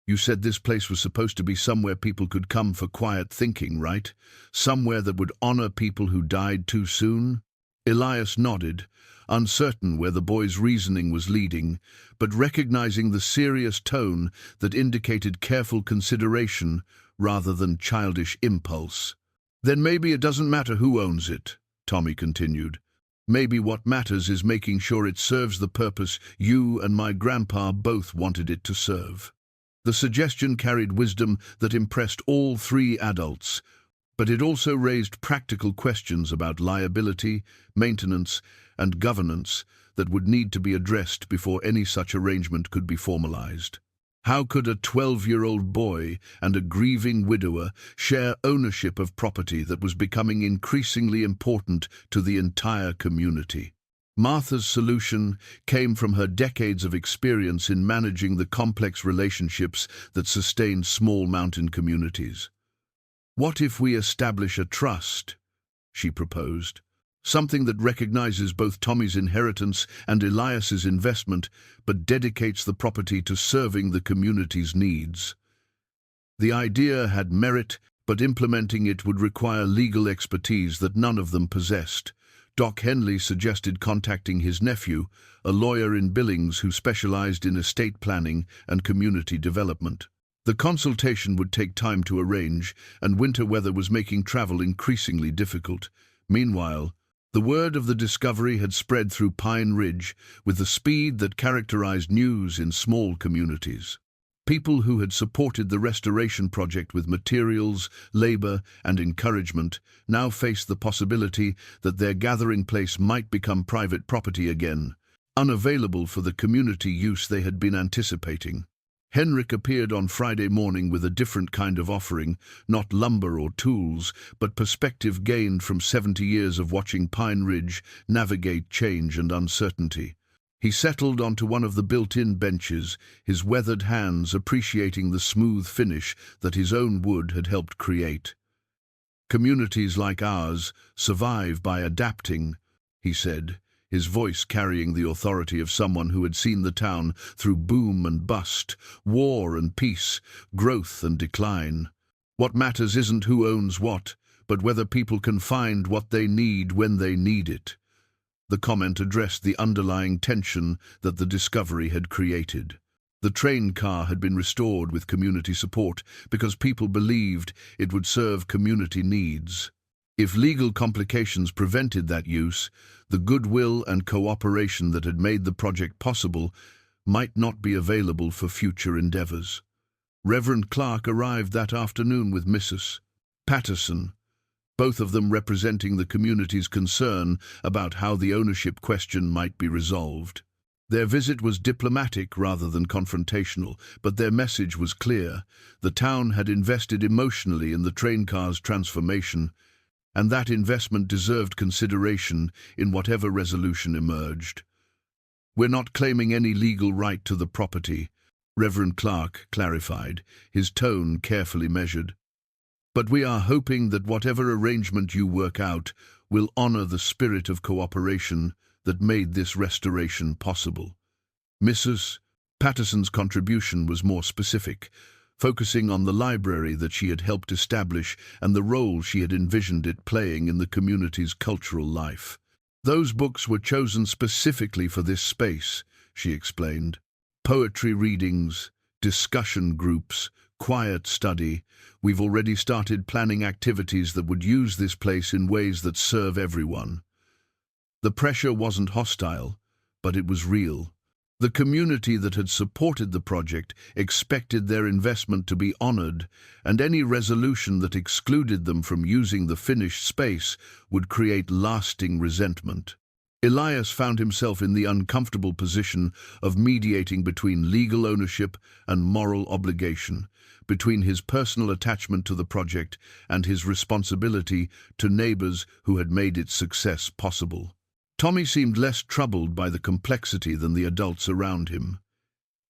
S1: you said this place was supposed to be somewhere people could come for quiet thinking, right? Somewhere that would honor people who died too soon? Elias nodded, uncertain where the boy's reasoning was leading, but recognizing the serious tone that indicated careful consideration rather than childish impulse. Then maybe it doesn't matter who owns it, Tommy continued. Maybe what matters is making sure it serves the purpose you and my grandpa both wanted it to serve. The suggestion carried wisdom that impressed all 3 adults, but it also raised practical questions about liability, maintenance, and governance that would need to be addressed before any such arrangement could be formalized. How could a 12-year-old boy and a grieving widower share ownership of property that was becoming increasingly important to the entire community? Martha's solution came from her decades of experience in managing the complex relationships that sustain small mountain communities. What if we establish a trust? she proposed. Something that recognizes both Tommy's inheritance and Elias's investment, but dedicates the property to serving the community's needs. The idea had merit, but implementing it would require legal expertise that none of them possessed. Doc Henley suggested contacting his nephew, a lawyer in Billings who specialized in estate planning and community development. The consultation would take time to arrange, and winter weather was making travel increasingly difficult. Meanwhile, the word of the discovery had spread through Pine Ridge with the speed that characterized news in small communities. People who had supported the restoration project with materials, labor, and encouragement now faced the possibility that their gathering place might become private property again, unavailable for the community use they had been anticipating. Henrik appeared on Friday morning with a different kind of offering, not lumber or tools, but perspective gained from 70 years of watching Pine Ridge navigate change and uncertainty. He settled onto one of the built-in benches, his weathered hands appreciating the smooth finish that his own wood had helped create. "Communities like ours survive by adapting," he said, his voice carrying the authority of someone who had seen the town through boom and bust, war and peace, growth and decline. "What matters isn't who owns what, but whether people can find what they need when they need it." The comment addressed the underlying tension that the discovery had created. The train car had been restored with community support because people believed it would serve community needs. If legal complications prevented that use, the goodwill and cooperation that had made the project possible might not be available for future endeavors. Reverend Clark arrived that afternoon with Mrs. Patterson, both of them representing the community's concern about how the ownership question might be resolved. Their visit was diplomatic rather than confrontational, but their message was clear. The town had invested emotionally in the train car's transformation, and that investment deserved consideration in whatever resolution emerged. "We're not claiming any legal right to the property," Reverend Clark clarified, his tone carefully measured. "But we are hoping that whatever arrangement you work out will honor the spirit of cooperation that made this restoration possible." Mrs. Patterson's contribution was more specific, focusing on the library that she had helped establish and the role she had envisioned it playing in the community's cultural life. "Those books were chosen specifically for this space," she explained. "Poetry readings, discussion groups, quiet study. We've already started planning activities that would use this place in ways that serve everyone." The pressure wasn't hostile, but it was real. The community that had supported the project expected their investment to be honored, and any resolution that excluded them from using the finished space would create lasting resentment. Elias found himself in the uncomfortable position of mediating between legal ownership and moral obligation, between his personal attachment to the project and his responsibility to neighbors who had made its success possible. Tommy seemed less troubled by the complexity than the adults around him.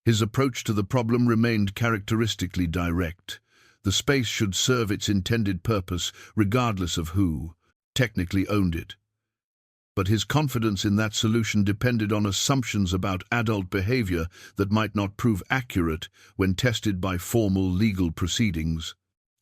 S1: His approach to the problem remained characteristically direct. The space should serve its intended purpose regardless of who technically owned it. But his confidence in that solution depended on assumptions about adult behavior that might not prove accurate when tested by formal legal proceedings.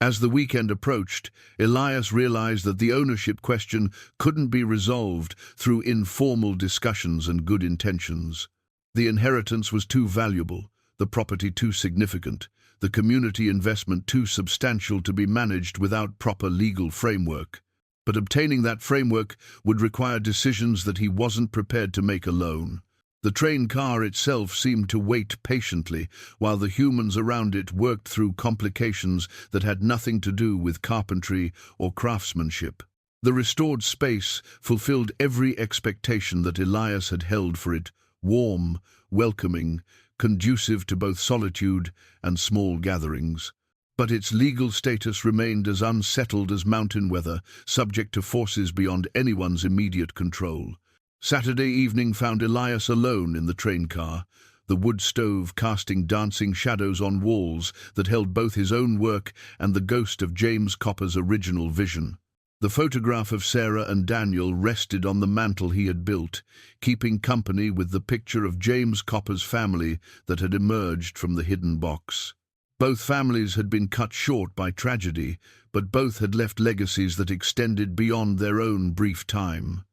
S1: As the weekend approached, Elias realized that the ownership question couldn't be resolved through informal discussions and good intentions. The inheritance was too valuable, the property too significant, the community investment too substantial to be managed without proper legal framework. But obtaining that framework would require decisions that he wasn't prepared to make alone. The train car itself seemed to wait patiently, while the humans around it worked through complications that had nothing to do with carpentry or craftsmanship. The restored space fulfilled every expectation that Elias had held for it: warm, welcoming, conducive to both solitude and small gatherings. But its legal status remained as unsettled as mountain weather, subject to forces beyond anyone's immediate control. Saturday evening found Elias alone in the train car, the wood stove casting dancing shadows on walls that held both his own work and the ghost of James Copper's original vision. The photograph of Sarah and Daniel rested on the mantel he had built, keeping company with the picture of James Copper's family that had emerged from the hidden box. Both families had been cut short by tragedy, but both had left legacies that extended beyond their own brief time.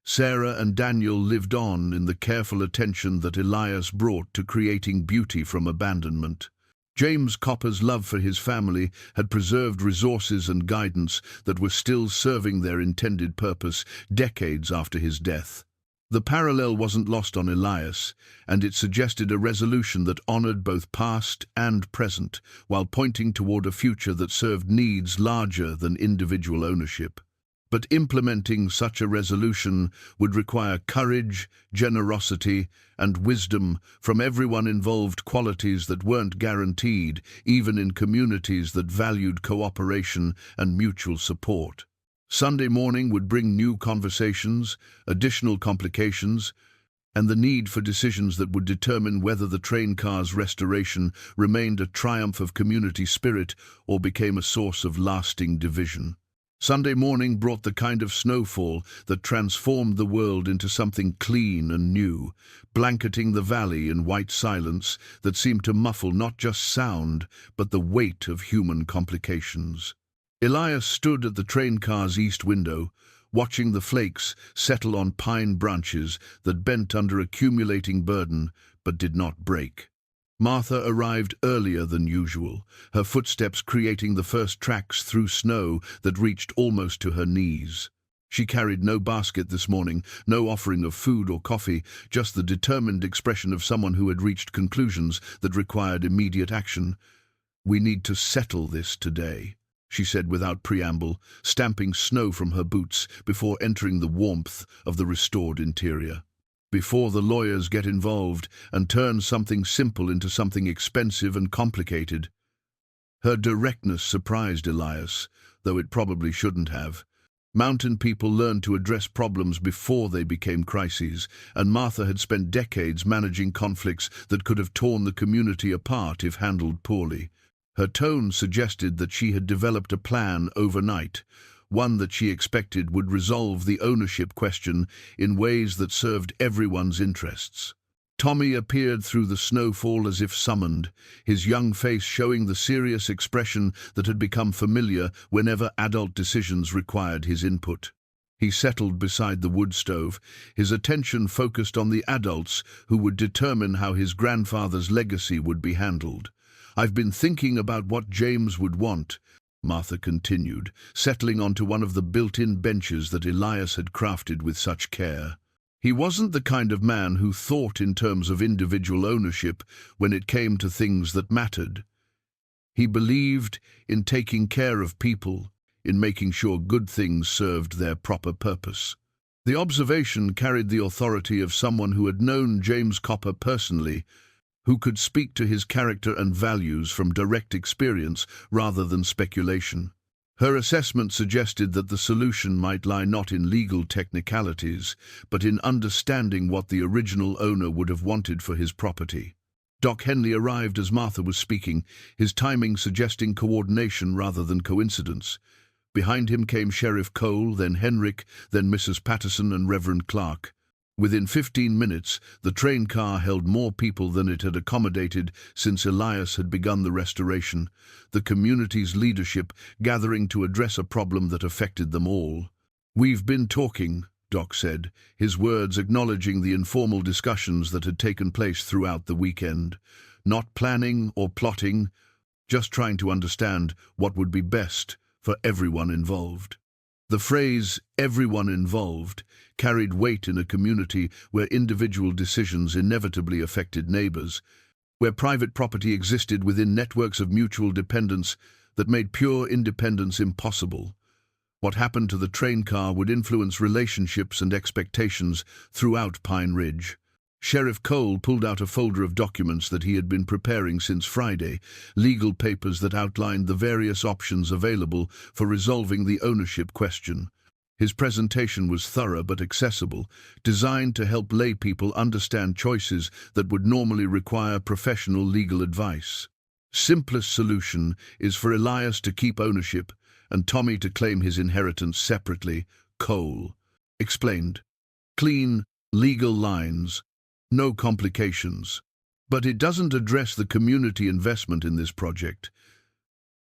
S1: Sarah and Daniel lived on in the careful attention that Elias brought to creating beauty from abandonment. James Copper's love for his family had preserved resources and guidance that were still serving their intended purpose decades after his death. The parallel wasn't lost on Elias, and it suggested a resolution that honored both past and present, while pointing toward a future that served needs larger than individual ownership. But implementing such a resolution would require courage, generosity, and wisdom from everyone involved, qualities that weren't guaranteed, even in communities that valued cooperation and mutual support. Sunday morning would bring new conversations, additional complications, and the need for decisions that would determine whether the train car's restoration remained a triumph of community spirit or became a source of lasting division. Sunday morning brought the kind of snowfall that transformed the world into something clean and new, blanketing the valley in white silence that seemed to muffle not just sound, but the weight of human complications. Elias stood at the train car's east window, watching the flakes settle on pine branches that bent under accumulating burden but did not break. Martha arrived earlier than usual, her footsteps creating the first tracks through snow that reached almost to her knees. She carried no basket this morning, no offering of food or coffee, just the determined expression of someone who had reached conclusions that required immediate action. "We need to settle this today," she said without preamble, stamping snow from her boots before entering the warmth of the restored interior. "Before the lawyers get involved and turn something simple into something expensive and complicated." Her directness surprised Elias, though it probably shouldn't have. Mountain people learned to address problems before they became crises, and Martha had spent decades managing conflicts that could have torn the community apart if handled poorly. Her tone suggested that she had developed a plan overnight, one that she expected would resolve the ownership question in ways that served everyone's interests. Tommy appeared through the snowfall as if summoned, his young face showing the serious expression that had become familiar whenever adult decisions required his input. He settled beside the wood stove, his attention focused on the adults who would determine how his grandfather's legacy would be handled. "I've been thinking about what James would want," Martha continued, settling onto one of the built-in benches that Elias had crafted with such care. He wasn't the kind of man who thought in terms of individual ownership when it came to things that mattered. He believed in taking care of people, in making sure good things served their proper purpose. The observation carried the authority of someone who had known James Copper personally, who could speak to his character and values from direct experience rather than speculation. Her assessment suggested that the solution might lie not in legal technicalities, but in understanding what the original owner would have wanted for his property. Doc Henley arrived as Martha was speaking, his timing suggesting coordination rather than coincidence. Behind him came Sheriff Cole, then Henrik, then Mrs. Patterson and Reverend Clark. Within 15 minutes, the train car held more people than it had accommodated since Elias had begun the restoration, the community's leadership gathering to address a problem that affected them all. "We've been talking," Doc said, his words acknowledging the informal discussions that had taken place throughout the weekend. Not planning or plotting, just trying to understand what would be best for everyone involved. The phrase, "everyone involved," carried weight in a community where individual decisions inevitably affected neighbors, where private property existed within networks of mutual dependence that made pure independence impossible. What happened to the train car would influence relationships and expectations throughout Pine Ridge. Sheriff Cole pulled out a folder of documents that he had been preparing since Friday, legal papers that outlined the various options available for resolving the ownership question. His presentation was thorough but accessible, designed to help lay people understand choices that would normally require professional legal advice. Simplest solution is for Elias to keep ownership, and Tommy to claim his inheritance separately, Cole explained. Clean, legal lines, no complications. But it doesn't address the community investment in this project.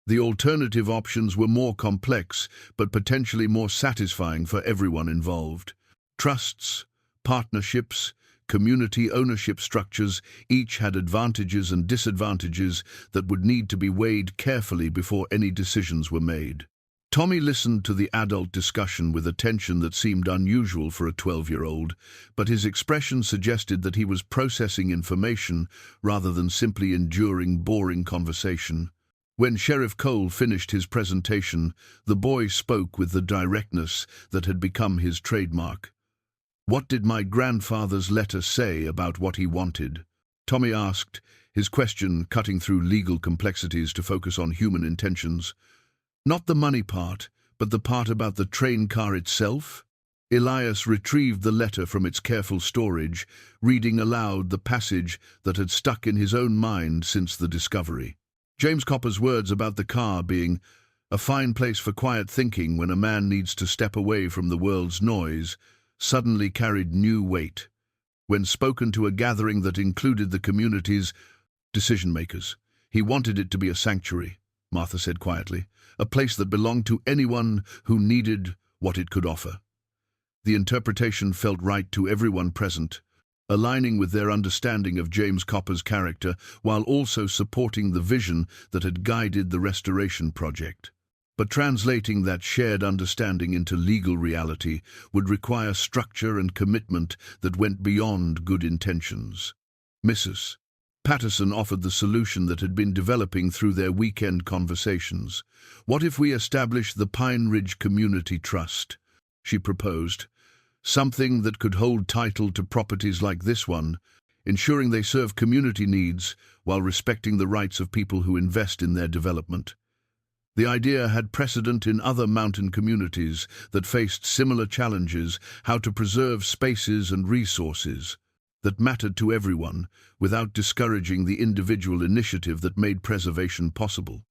S1: The alternative options were more complex, but potentially more satisfying for everyone involved. Trusts, partnerships, community ownership structures each had advantages and disadvantages that would need to be weighed carefully before any decisions were made. Tommy listened to the adult discussion with attention that seemed unusual for a 12-year-old, but his expression suggested that he was processing information rather than simply enduring boring conversation. When Sheriff Cole finished his presentation, the boy spoke with the directness that had become his trademark. "What did my grandfather's letter say about what he wanted?" Tommy asked, his question cutting through legal complexities to focus on human intentions. "Not the money part, but the part about the train car itself?" Elias retrieved the letter from its careful storage, reading aloud the passage that had stuck in his own mind since the discovery. James Copper's words about the car being a fine place for quiet thinking when a man needs to step away from the world's noise suddenly carried new weight. When spoken to a gathering that included the community's decision-makers, he wanted it to be a sanctuary, Martha said quietly, a place that belonged to anyone who needed what it could offer. The interpretation felt right to everyone present, aligning with their understanding of James Copper's character while also supporting the vision that had guided the restoration project. But translating that shared understanding into legal reality would require structure and commitment that went beyond good intentions. Mrs. Patterson offered the solution that had been developing through their weekend conversations. "What if we establish the Pine Ridge Community Trust?" she proposed. "Something that could hold title to properties like this one, ensuring they serve community needs while respecting the rights of people who invest in their development." The idea had precedent in other mountain communities that faced similar challenges, how to preserve spaces and resources that mattered to everyone without discouraging the individual initiative that made preservation possible.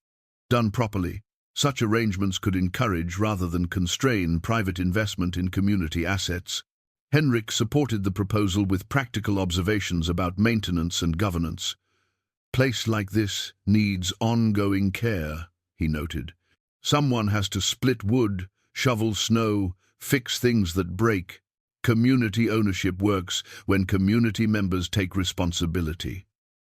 S1: Done properly, such arrangements could encourage rather than constrain private investment in community assets. Henrik supported the proposal with practical observations about maintenance and governance. "Place like this needs ongoing care," he noted. "Someone has to split wood, shovel snow, fix things that break. Community ownership works when community members take responsibility."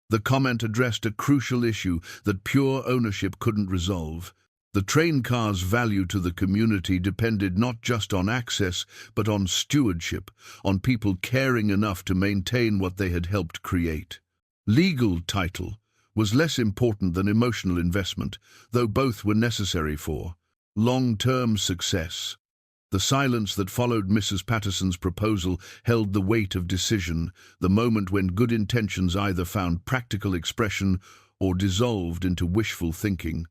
S1: The comment addressed a crucial issue that pure ownership couldn't resolve. The train car's value to the community depended not just on access, but on stewardship, on people caring enough to maintain what they had helped create. Legal title was less important than emotional investment, though both were necessary for long-term success. The silence that followed Mrs. Patterson's proposal held the weight of decision, the moment when good intentions either found practical expression or dissolved into wishful thinking.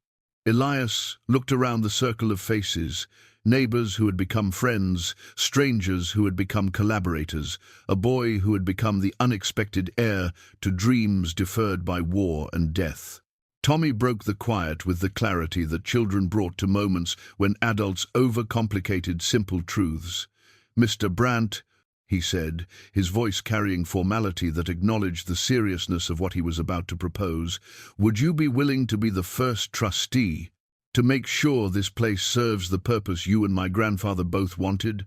S1: Elias looked around the circle of faces, neighbors who had become friends, strangers who had become collaborators, a boy who had become the unexpected heir to dreams deferred by war and death. Tommy broke the quiet with the clarity that children brought to moments when adults overcomplicated simple truths. "Mr. Brant," he said, his voice carrying formality that acknowledged the seriousness of what he was about to propose, "would you be willing to be the first trustee, to make sure this place serves the purpose you and my grandfather both wanted?"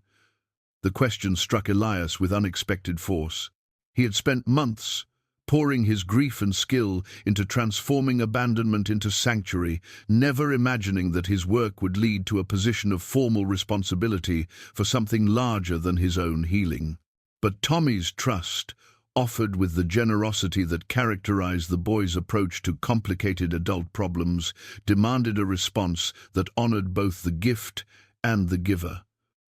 S1: The question struck Elias with unexpected force. He had spent months pouring his grief and skill into transforming abandonment into sanctuary, never imagining that his work would lead to a position of formal responsibility for something larger than his own healing. But Tommy's trust, offered with the generosity that characterized the boy's approach to complicated adult problems, demanded a response that honored both the gift and the giver.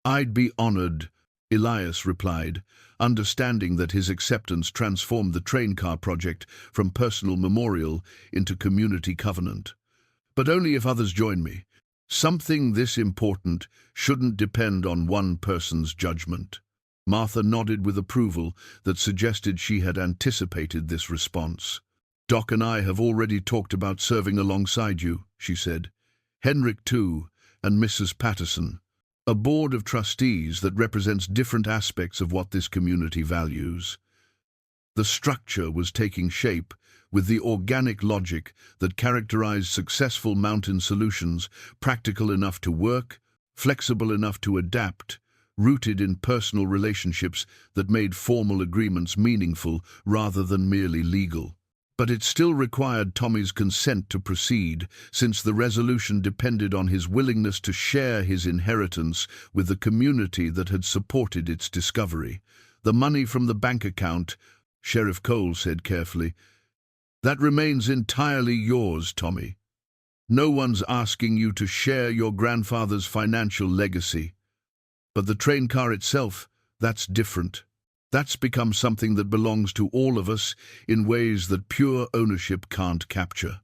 S1: "I'd be honored," Elias replied, understanding that his acceptance transformed the train car project from personal memorial into community covenant. "But only if others join me. Something this important shouldn't depend on one person's judgment." Martha nodded with approval that suggested she had anticipated this response. "Doc and I have already talked about serving alongside you," she said. "Henrik too, and Mrs. Patterson, a board of trustees that represents different aspects of what this community values. The structure was taking shape with the organic logic that characterized successful mountain solutions, practical enough to work, flexible enough to adapt, rooted in personal relationships that made formal agreements meaningful rather than merely legal. But it still required Tommy's consent to proceed, since the resolution depended on his willingness to share his inheritance with the community that had supported its discovery. The money from the bank account, Sheriff Cole said carefully, that remains entirely yours, Tommy. No one's asking you to share your grandfather's financial legacy. But the train car itself, that's different. That's become something that belongs to all of us in ways that pure ownership can't capture.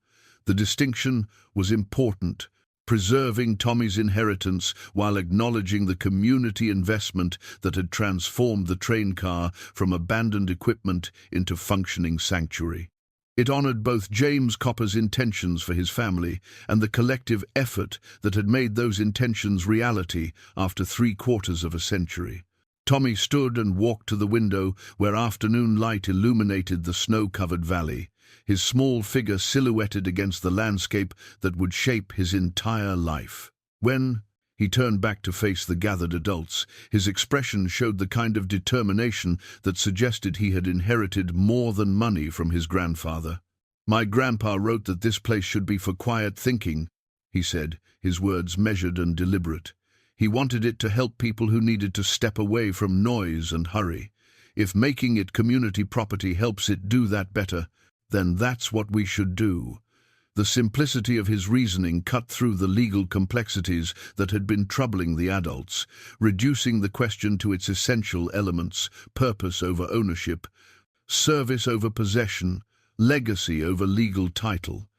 S1: The distinction was important, preserving Tommy's inheritance while acknowledging the community investment that had transformed the train car from abandoned equipment into functioning sanctuary. It honored both James Copper's intentions for his family and the collective effort that had made those intentions reality after 3/4 of a century. Tommy stood and walked to the window where afternoon light illuminated the snow-covered valley, his small figure silhouetted against the landscape that would shape his entire life. When he turned back to face the gathered adults, his expression showed the kind of determination that suggested he had inherited more than money from his grandfather. "My grandpa wrote that this place should be for quiet thinking," he said, his words measured and deliberate. He wanted it to help people who needed to step away from noise and hurry. If making it community property helps it do that better, then that's what we should do. The simplicity of his reasoning cut through the legal complexities that had been troubling the adults, reducing the question to its essential elements: purpose over ownership, service over possession, legacy over legal title.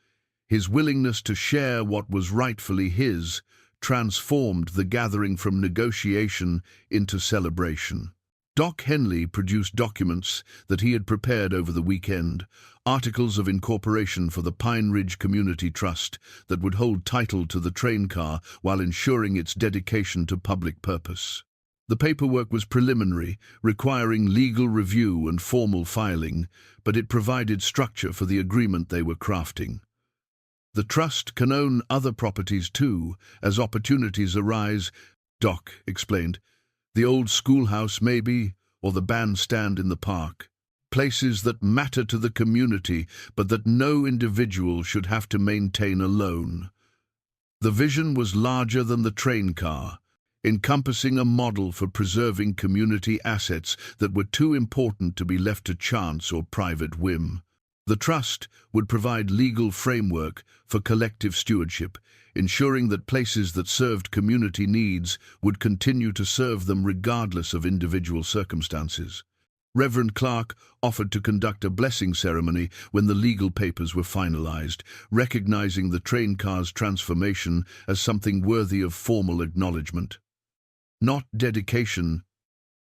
S1: His willingness to share what was rightfully his transformed the gathering from negotiation into celebration. Doc Henley produced documents that he had prepared over the weekend, articles of incorporation for the Pine Ridge Community Trust that would hold title to the train car while ensuring its dedication to public purpose. The paperwork was preliminary, requiring legal review and formal filing, but it provided structure for the agreement they were crafting. The trust can own other properties too, as opportunities arise, Doc explained. The old schoolhouse maybe, or the bandstand in the park. Places that matter to the community, but that no individual should have to maintain alone. The vision was larger than the train car, encompassing a model for preserving community assets that were too important to be left to chance or private whim. The trust would provide legal framework for collective stewardship, ensuring that places that served community needs would continue to serve them regardless of individual circumstances. Reverend Clark offered to conduct a blessing ceremony when the legal papers were finalized, recognizing the train car's transformation as something worthy of formal acknowledgement. Not dedication,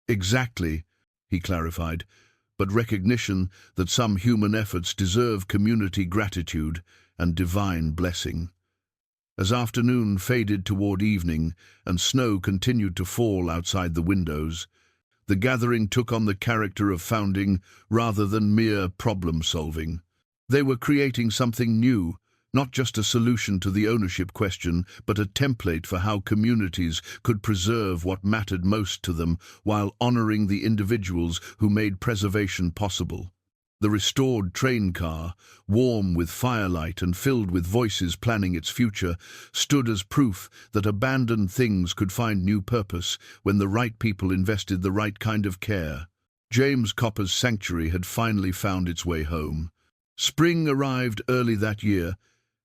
S1: exactly, he clarified, but recognition that some human efforts deserve community gratitude and divine blessing. As afternoon faded toward evening and snow continued to fall outside the windows, the gathering took on the character of founding rather than mere problem-solving. They were creating something new, not just a solution to the ownership question, but a template for how communities could preserve what mattered most to them while honoring the individuals who made preservation possible. The restored train car, warm with firelight and filled with voices planning its future, stood as proof that abandoned things could find new purpose when the right people invested the right kind of care. James Copper's sanctuary had finally found its way home. Spring arrived early that year,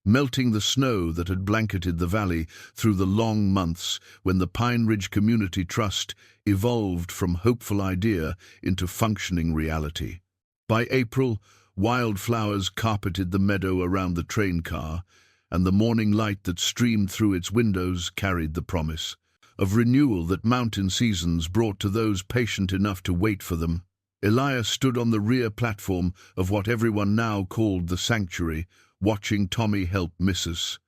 S1: melting the snow that had blanketed the valley through the long months when the Pine Ridge Community Trust evolved from hopeful idea into functioning reality. By April, wildflowers carpeted the meadow around the train car, and the morning light that streamed through its windows carried the promise of renewal that mountain seasons brought to those patient enough to wait for them. Elias stood on the rear platform of what everyone now called the sanctuary, watching Tommy help Mrs.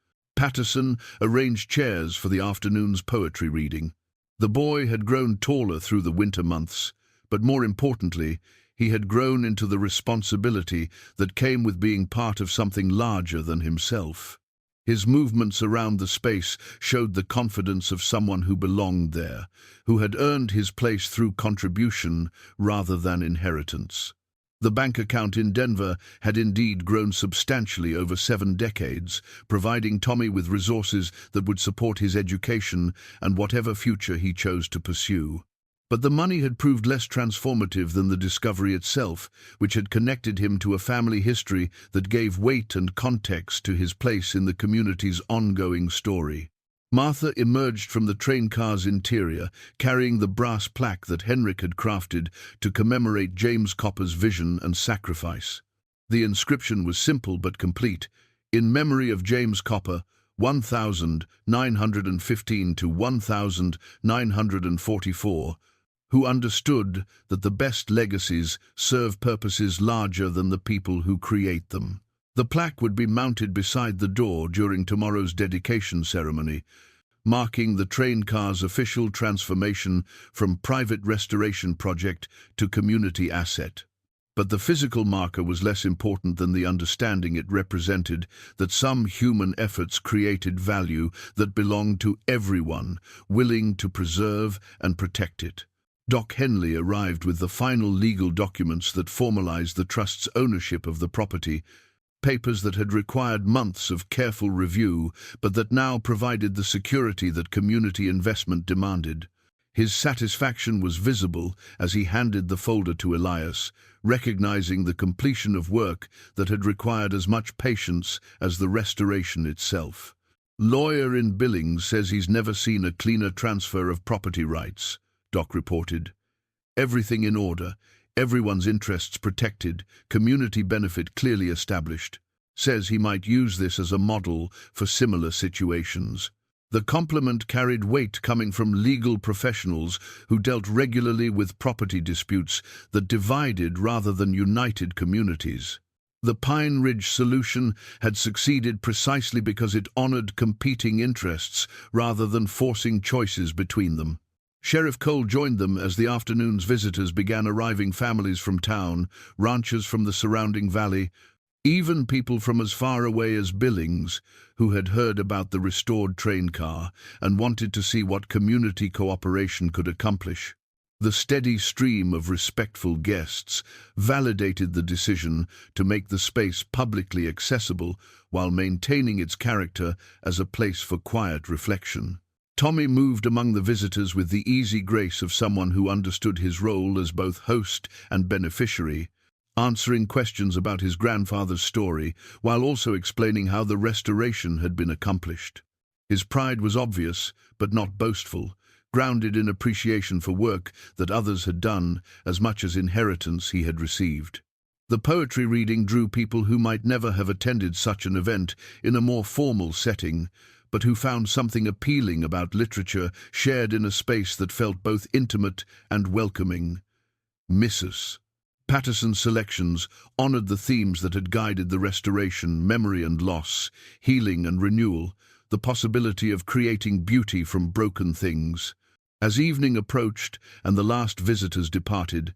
S1: Patterson arranged chairs for the afternoon's poetry reading. The boy had grown taller through the winter months, but more importantly, he had grown into the responsibility that came with being part of something larger than himself. His movements around the space showed the confidence of someone who belonged there, who had earned his place through contribution rather than inheritance. The bank account in Denver had indeed grown substantially over 7 decades, providing Tommy with resources that would support his education and whatever future he chose to pursue. But the money had proved less transformative than the discovery itself, which had connected him to a family history that gave weight and context to his place in the community's ongoing story. Martha emerged from the train car's interior, carrying the brass plaque that Henrik had crafted to commemorate James Copper's vision and sacrifice. The inscription was simple but complete: "In memory of James Copper, 1915 to 1944, who understood that the best legacies serve purposes larger than the people who create them." The plaque would be mounted beside the door during tomorrow's dedication ceremony, marking the train car's official transformation from private restoration project to community asset. But the physical marker was less important than the understanding it represented that some human efforts created value that belonged to everyone, willing to preserve and protect it. Doc Henley arrived with the final legal documents that formalized the trust's ownership of the property, papers that had required months of careful review, but that now provided the security that community investment demanded. His satisfaction was visible as he handed the folder to Elias, recognizing the completion of work that had required as much patience as the restoration itself. "Lawyer in Billings says he's never seen a cleaner transfer of property rights," Doc reported. "Everything in order, everyone's interests protected, community benefit clearly established. Says he might use this as a model for similar situations." The compliment carried weight coming from legal professionals who dealt regularly with property disputes that divided rather than united communities. The Pine Ridge solution had succeeded precisely because it honored competing interests rather than forcing choices between them. Sheriff Cole joined them as the afternoon's visitors began arriving, families from town, ranchers from the surrounding valley, even people from as far away as Billings who had heard about the restored train car and wanted to see what community cooperation could accomplish. The steady stream of respectful guests validated the decision to make the space publicly accessible while maintaining its character as a place for quiet reflection. Tommy moved among the visitors with the easy grace of someone who understood his role as both host and beneficiary, answering questions about his grandfather's story while also explaining how the restoration had been accomplished. His pride was obvious, but not boastful, grounded in appreciation for work that others had done as much as inheritance he had received. The poetry reading drew people who might never have attended such an event in a more formal setting, but who found something appealing about literature shared in a space that felt both intimate and welcoming. Mrs. Patterson's selections honored the themes that had guided the restoration: memory and loss, healing and renewal, the possibility of creating beauty from broken things. As evening approached and the last visitors departed,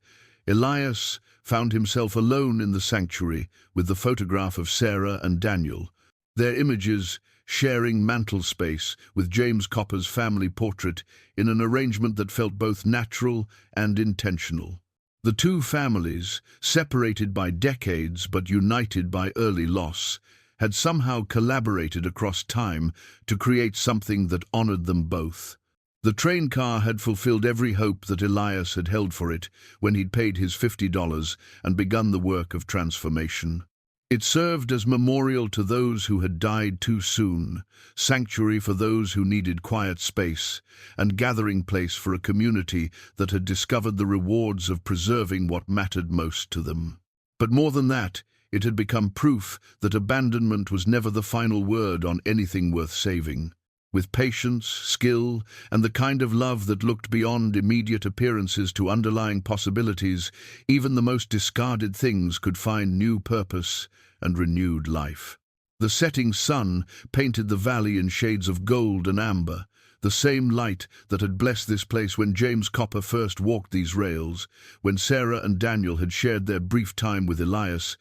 S1: Elias found himself alone in the sanctuary with the photograph of Sarah and Daniel, their images sharing mantel space with James Copper's family portrait in an arrangement that felt both natural and intentional. The two families, separated by decades but united by early loss, had somehow collaborated across time to create something that honored them both. The train car had fulfilled every hope that Elias had held for it when he'd paid his $50 and begun the work of transformation. It served as memorial to those who had died too soon, sanctuary for those who needed quiet space, and gathering place for a community that had discovered the rewards of preserving what mattered most to them. But more than that, it had become proof that abandonment was never the final word on anything worth saving. With patience, skill, and the kind of love that looked beyond immediate appearances to underlying possibilities, even the most discarded things could find new purpose and renewed life. The setting sun painted the valley in shades of gold and amber, the same light that had blessed this place when James Copper first walked these rails, when Sarah and Daniel had shared their brief time with Elias,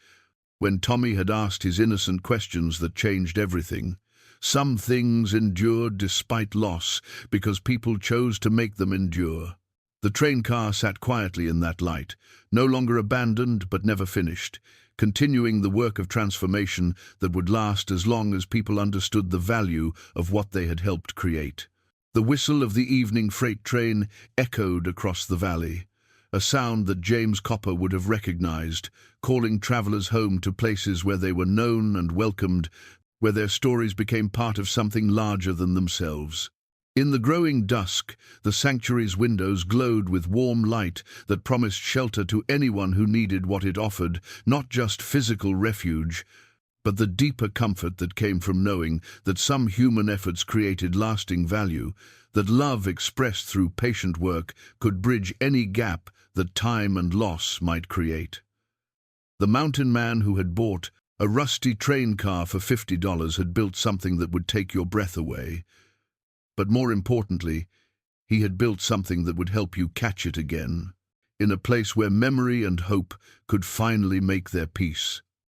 S1: when Tommy had asked his innocent questions that changed everything. Some things endured despite loss because people chose to make them endure. The train car sat quietly in that light, no longer abandoned but never finished, continuing the work of transformation that would last as long as people understood the value of what they had helped create. The whistle of the evening freight train echoed across the valley, a sound that James Copper would have recognized, calling travelers home to places where they were known and welcomed, where their stories became part of something larger than themselves. In the growing dusk, the sanctuary's windows glowed with warm light that promised shelter to anyone who needed what it offered, not just physical refuge, but the deeper comfort that came from knowing that some human efforts created lasting value, that love expressed through patient work could bridge any gap that time and loss might create. The mountain man who had bought a rusty train car for $50 had built something that would take your breath away. But more importantly, he had built something that would help you catch it again, in a place where memory and hope could finally make their peace.